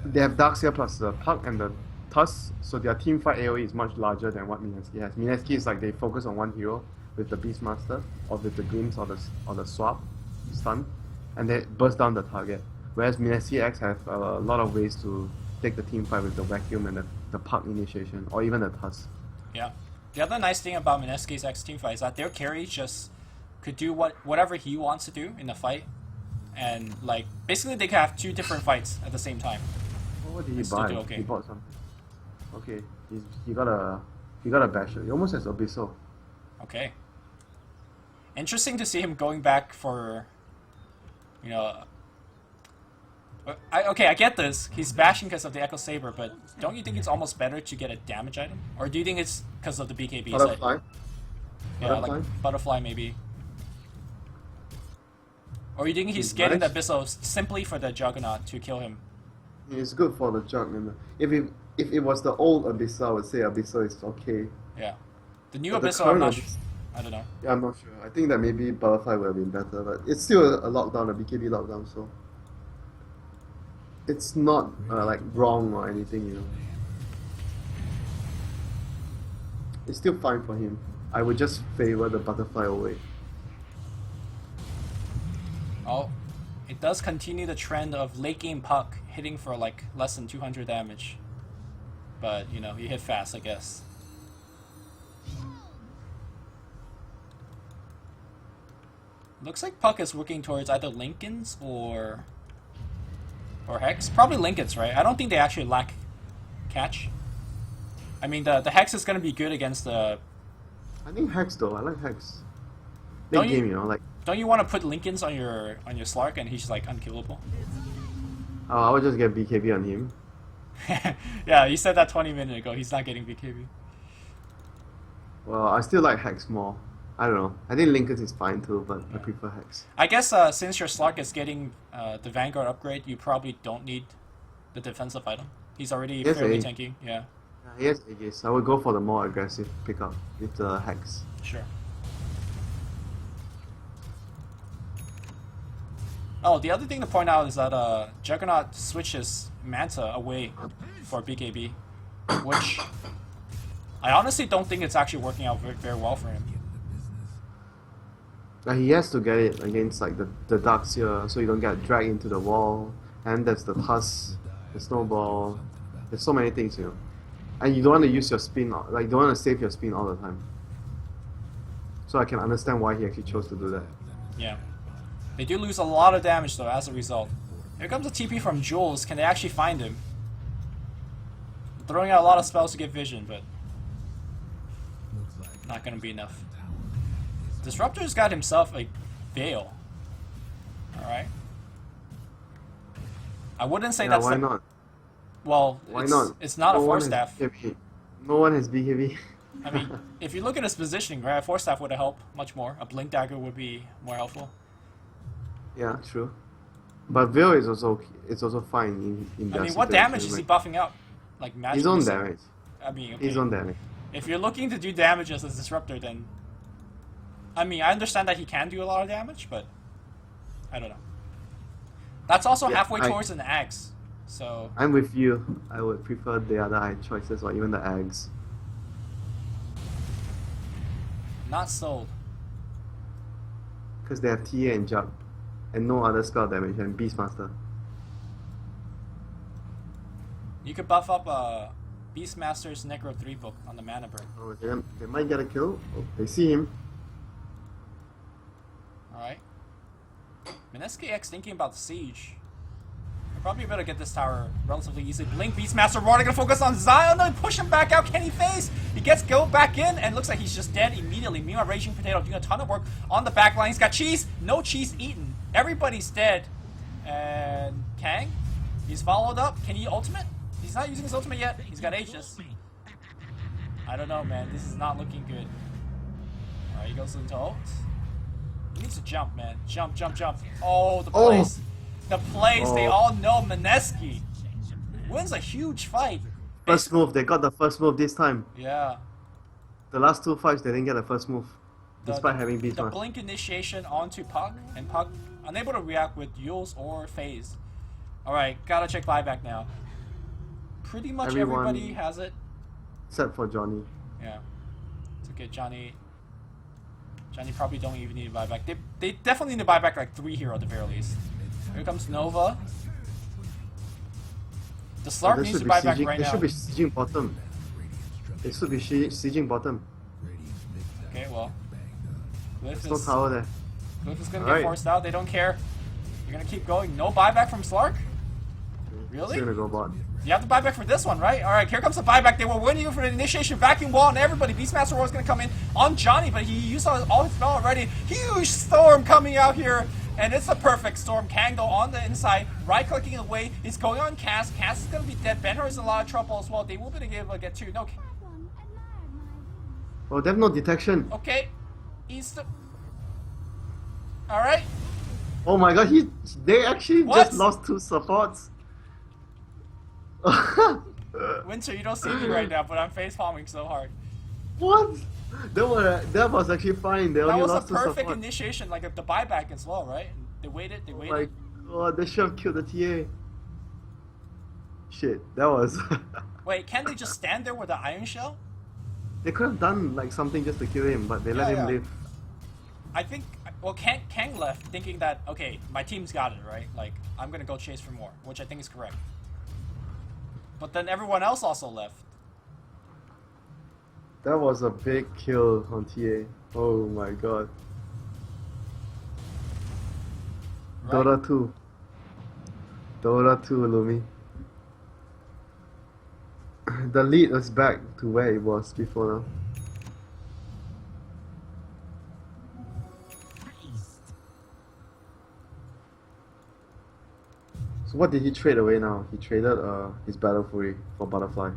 they have Darkseer plus the Puck and the Tusk, so their team fight AoE is much larger than what Mineski has. Mineski is like they focus on one hero with the Beastmaster or with the Glimpse or the Swap stun, and they burst down the target. Whereas Mineski.X have a lot of ways to take the team fight with the vacuum and the Puck initiation or even the Tusk. Yeah. The other nice thing about Mineski's team fight is that their carry just could do whatever he wants to do in the fight, and like basically they can have two different fights at the same time. Oh, what did he Still buy? do okay. He bought something. Okay, he got a basher. He almost has Abyssal. Okay. Interesting to see him going back for, you know. I get this. He's bashing because of the Echo Saber, but don't you think it's almost better to get a damage item, or do you think it's because of the BKB? Butterfly. Yeah, Butterfly? like Butterfly maybe. Or you think he's getting the Abyssal simply for the Juggernaut to kill him? It's good for the jug. And if it was the old Abyssal, I would say Abyssal is okay. Yeah. The new But the Abyssal, I'm not current I don't know. Yeah, I'm not sure. I think that maybe Butterfly would have been better, but it's still a lockdown, a BKB lockdown, so it's not like wrong or anything, you know. It's still fine for him. I would just favor the Butterfly away. Oh, it does continue the trend of late game Puck hitting for like less than 200 damage. But, you know, he hit fast, I guess. Looks like Puck is working towards either Lincolns or Hex. Probably Lincolns, right? I don't think they actually lack catch. I mean, the Hex is going to be good against the... I think Hex though, I like Hex. Don't Late you- game, you know, like... Don't you want to put Lincolns on your Slark and he's like unkillable? I would just get BKB on him. Yeah, you said that 20 minutes ago. He's not getting BKB. Well, I still like Hex more. I don't know. I think Lincoln is fine too, but I prefer Hex. I guess since your Slark is getting the Vanguard upgrade, you probably don't need the defensive item. He's already Yes, fairly eh? tanky. Yeah, Yes, I guess. I would go for the more aggressive pickup with the Hex. sure. Oh, the other thing to point out is that Juggernaut switches Manta away for BKB, which I honestly don't think it's actually working out very well for him. He has to get it against like the Darkseer, so you don't get dragged into the wall. And there's the Tusk, the Snowball. There's so many things, you know. And you don't want to use your spin, like you don't want to save your spin all the time. So I can understand why he actually chose to do that. Yeah. They do lose a lot of damage though as a result. Here comes a TP from Jules. Can they actually find him? Throwing out a lot of spells to get vision, but not gonna be enough. Disruptor's got himself a Veil. Alright. I wouldn't say Yeah, that's why the... not? Well, Why not? It's not No a one Force has Staff. BKB. No one has BKB. I mean, if you look at his positioning, right, a Force Staff would have helped much more. A Blink Dagger would be more helpful. Yeah, true. But Veil is also fine in that I mean, what situation, damage is he like, buffing out? Like magic his own missile? damage. I mean, okay. His own damage. If you're looking to do damage as a Disruptor, then... I mean, I understand that he can do a lot of damage, but... I don't know. That's also Yeah, halfway towards an Axe. So I'm with you. I would prefer the other eye choices or even the eggs. not sold. Because they have TA and jump. And no other spell damage and Beastmaster. You could buff up Beastmaster's Necro 3 book on the mana burn. Oh, they might get a kill. Oh, they see him. Alright. Mineski.X thinking about the siege. We're probably able to get this tower relatively easily. Blink, Beastmaster, Roar, they're gonna focus on Zion, and push him back out. Can he phase? He gets go back in, and looks like he's just dead immediately. Meanwhile, Raging Potato doing a ton of work on the back line. He's got cheese, no cheese eaten. Everybody's dead. And Kang, he's followed up. Can he ultimate? He's not using his ultimate yet. He's got Aegis. I don't know, man. This is not looking good. Alright, he goes into ult. He needs to jump, man. Jump, jump, jump. Oh, the place. The place. They all know Mineski wins a huge fight. First move, they got the first move this time. Yeah. The last two fights, they didn't get the first move. Despite having The Beastmaster. blink initiation onto Puck, and Puck unable to react with Yules or Phase. Alright, gotta check buyback now. Pretty much everybody has it. Except for Johnny. Yeah. It's okay, Johnny. Johnny probably don't even need to buy back. They definitely need to buy back like 3 here at the very least. Here comes Nova. The Slark needs to buy back right now. They should be sieging bottom. They should be sieging bottom. Okay, well. Glyph There's no tower there. Glyph is gonna get forced out. They don't care. You're gonna keep going. No buyback from Slark? Really? It's gonna go bot. You have to buy back for this one, right? Alright, here comes the buyback. They were winning for the initiation vacuum wall and everybody. Beastmaster Roar is going to come in on Johnny, but he used all his spell already. Huge storm coming out here, and it's a perfect storm. Kang, though, on the inside, right-clicking away. He's going on Cass. Cass is going to be dead. Benhur is in a lot of trouble as well. They will be able to get 2. No. Oh, they have no detection. Okay. He's the... Alright. Oh my god, they actually just lost 2 supports. Winter, you don't see me right now, but I'm face palming so hard. What? That was actually fine. They only lost 2 supports. That was a perfect initiation, like the buyback as well, right? They waited, they waited. Like, oh, they should have killed the TA. Shit, that was... Wait, can't they just stand there with the Iron Shell? They could have done like something just to kill him, but they let him live. I think, well, Kang left thinking that, okay, my team's got it, right? Like, I'm gonna go chase for more, which I think is correct. But then everyone else also left. That was a big kill on TA. Oh my god. Right. Dota 2. Dota 2, Lumi. The lead is back to where it was before now. So what did he trade away now? He traded his Battle Fury for Butterfly.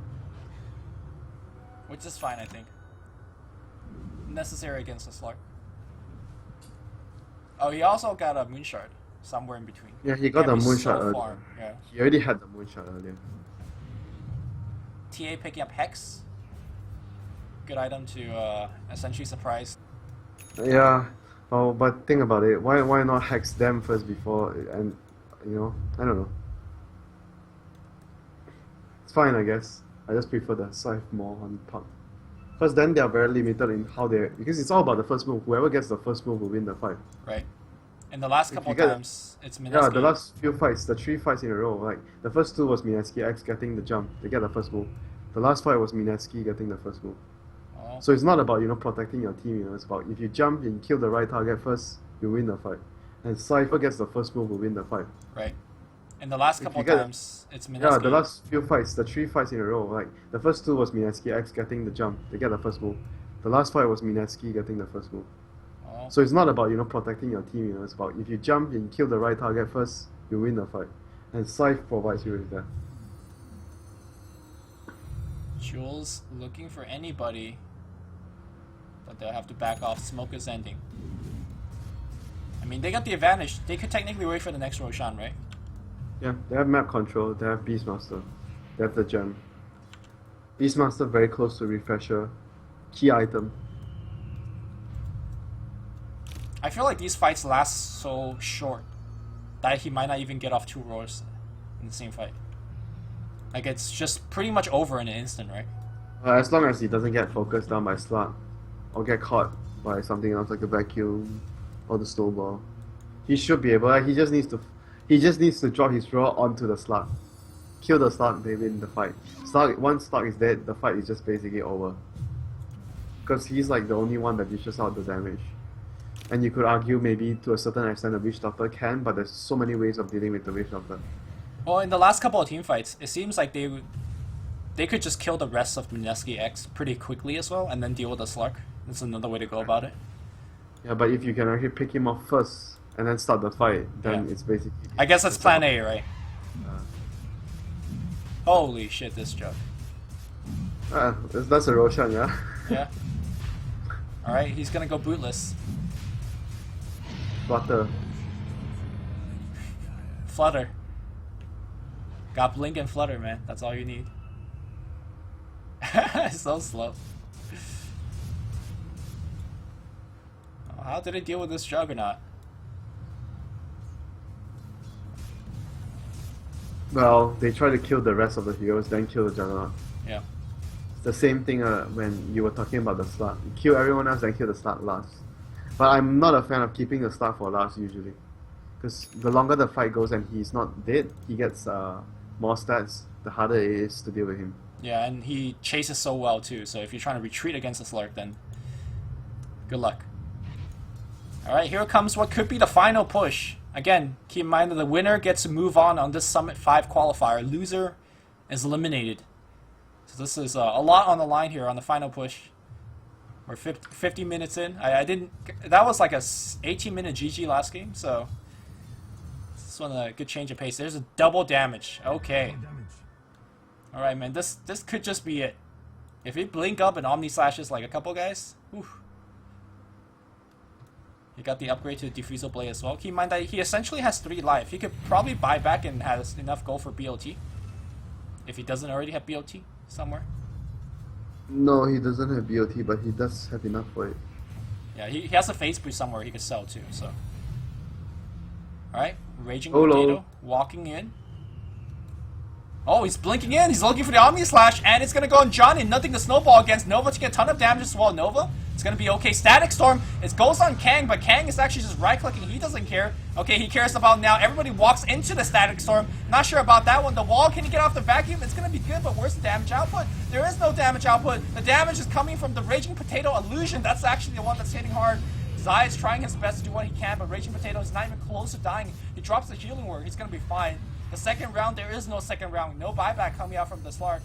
Which is fine, I think. Necessary against the Slug. Oh, he also got a Moonshard somewhere in between. Yeah, he got the Moonshard earlier. Yeah. He already had the Moonshard earlier. TA picking up Hex. Good item to essentially surprise. Yeah, oh, but think about it. Why not hex them first before and you know, I don't know. It's fine, I guess. I just prefer the Scythe more on Puck. Because then they are very limited in how they... Because it's all about the first move. Whoever gets the first move will win the fight. Right. In the last couple of times, it's Mineski. Yeah, the last few fights, the 3 fights in a row. Like, the first 2 was Mineski.X getting the jump. They get the first move. The last fight was Mineski getting the first move. Oh. So it's not about, you know, protecting your team, you know. It's about if you jump and kill the right target first, you win the fight. And Cypher gets the first move will win the fight. Right. In the last couple of times, it's Mineski. Yeah, the last few fights, the 3 fights in a row. Like, the first 2 was Mineski.X getting the jump. They get the first move. The last fight was Mineski getting the first move. Oh. So it's not about, you know, protecting your team, you know. It's about if you jump and kill the right target first, you win the fight. And Scythe provides you with that. Jules looking for anybody, but they'll have to back off. Smoke is ending. I mean, they got the advantage. They could technically wait for the next Roshan, right? Yeah, they have map control, they have Beastmaster, they have the gem. Beastmaster very close to Refresher. Key item. I feel like these fights last so short that he might not even get off 2 roars in the same fight. Like, it's just pretty much over in an instant, right? As long as he doesn't get focused down by slot or get caught by something else like the vacuum or the snowball, he should be able. He just needs to drop his thrower onto the slot, kill the slot, they win the fight. Once slot is dead, the fight is just basically over. Because he's like the only one that dishes out the damage. And you could argue maybe to a certain extent the Witch Doctor can, but there's so many ways of dealing with the Witch Doctor. Well, in the last couple of team fights, it seems like they could just kill the rest of Mineski.X pretty quickly as well, and then deal with the Slark. That's another way to go about it. Yeah, but if you can actually pick him off first and then start the fight, then it's basically... I guess that's plan A, right? Holy shit, this joke. That's a Roshan, yeah? Yeah. Alright, he's gonna go bootless. Flutter. Flutter. Got blink and flutter, man. That's all you need. So slow. Oh, how did it deal with this Juggernaut? Well, they try to kill the rest of the heroes, then kill the Juggernaut. Yeah. It's the same thing when you were talking about the slot. You kill everyone else, then kill the slot last. But I'm not a fan of keeping the slot for last usually. Because the longer the fight goes and he's not dead, he gets more stats, the harder it is to deal with him. Yeah, and he chases so well too, so if you're trying to retreat against the Slark, then good luck. Alright, here comes what could be the final push. Again, keep in mind that the winner gets to move on this Summit 5 qualifier. Loser is eliminated. So this is a lot on the line here on the final push. We're 50 minutes in. I didn't... That was like a 18-minute GG last game, so... This one a good change of pace. There's a double damage. Okay. Alright, man. This could just be it. If he blink up and Omni Slashes like a couple guys... Whew. He got the upgrade to Diffusal Blade as well. Keep in mind that he essentially has 3 life. He could probably buy back and has enough gold for BOT. If he doesn't already have BOT somewhere. No, he doesn't have BOT, but he does have enough for it. Yeah, he has a Phase Boost somewhere he could sell too, so... Alright, Raging Hello. Potato, walking in. Oh, he's blinking in! He's looking for the Omni Slash, and it's gonna go on Johnny. Nothing to snowball against Nova to get a ton of damage as well. Nova, it's gonna be okay. Static Storm, it goes on Kang, but Kang is actually just right-clicking. He doesn't care. Okay, he cares about now. Everybody walks into the Static Storm. Not sure about that one. The wall, can he get off the vacuum? It's gonna be good, but where's the damage output? There is no damage output. The damage is coming from the Raging Potato Illusion. That's actually the one that's hitting hard. Zai is trying his best to do what he can, but Raging Potato is not even close to dying. He drops the healing word. He's gonna be fine. The second round, there is no second round. No buyback coming out from the Slark.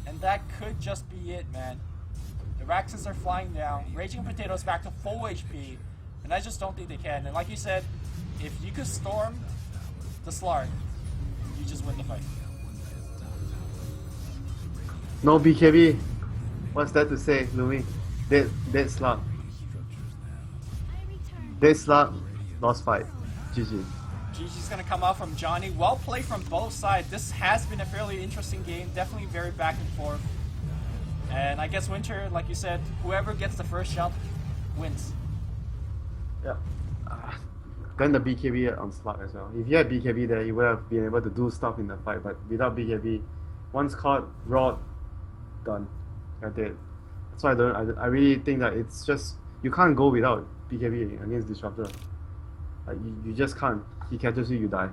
And that could just be it, man. The Raxes are flying down. Raging Potato's back to full HP. And I just don't think they can. And like you said, if you could storm the Slark, you just win the fight. No BKB. What's that to say, Lumi? Dead slot. Dead slot, lost fight. GG. GG's gonna come out from Johnny. Well played from both sides. This has been a fairly interesting game. Definitely very back and forth. And I guess Winter, like you said, whoever gets the first jump wins. Yeah. Then the BKB on slot as well. If you had BKB there, you would have been able to do stuff in the fight, but without BKB, once caught, rod, done. You're dead. That's why I really think that it's just, you can't go without BKB against Disruptor. Like, you just can't. He catches you, you die.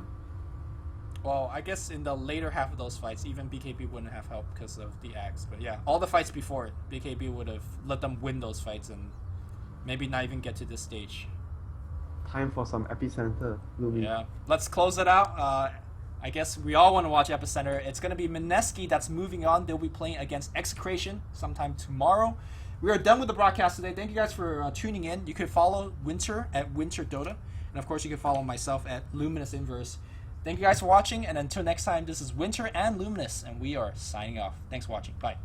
Well, I guess in the later half of those fights, even BKB wouldn't have helped because of the axe. But yeah, all the fights before it, BKB would have let them win those fights and maybe not even get to this stage. Time for some Epicenter, Lumi. Yeah, let's close it out. I guess we all want to watch Epicenter. It's going to be Mineski that's moving on. They'll be playing against Execration sometime tomorrow. We are done with the broadcast today. Thank you guys for tuning in. You could follow Winter at Winter Dota. And of course, you can follow myself at Luminous Inverse. Thank you guys for watching. And until next time, this is Winter and Luminous. And we are signing off. Thanks for watching. Bye.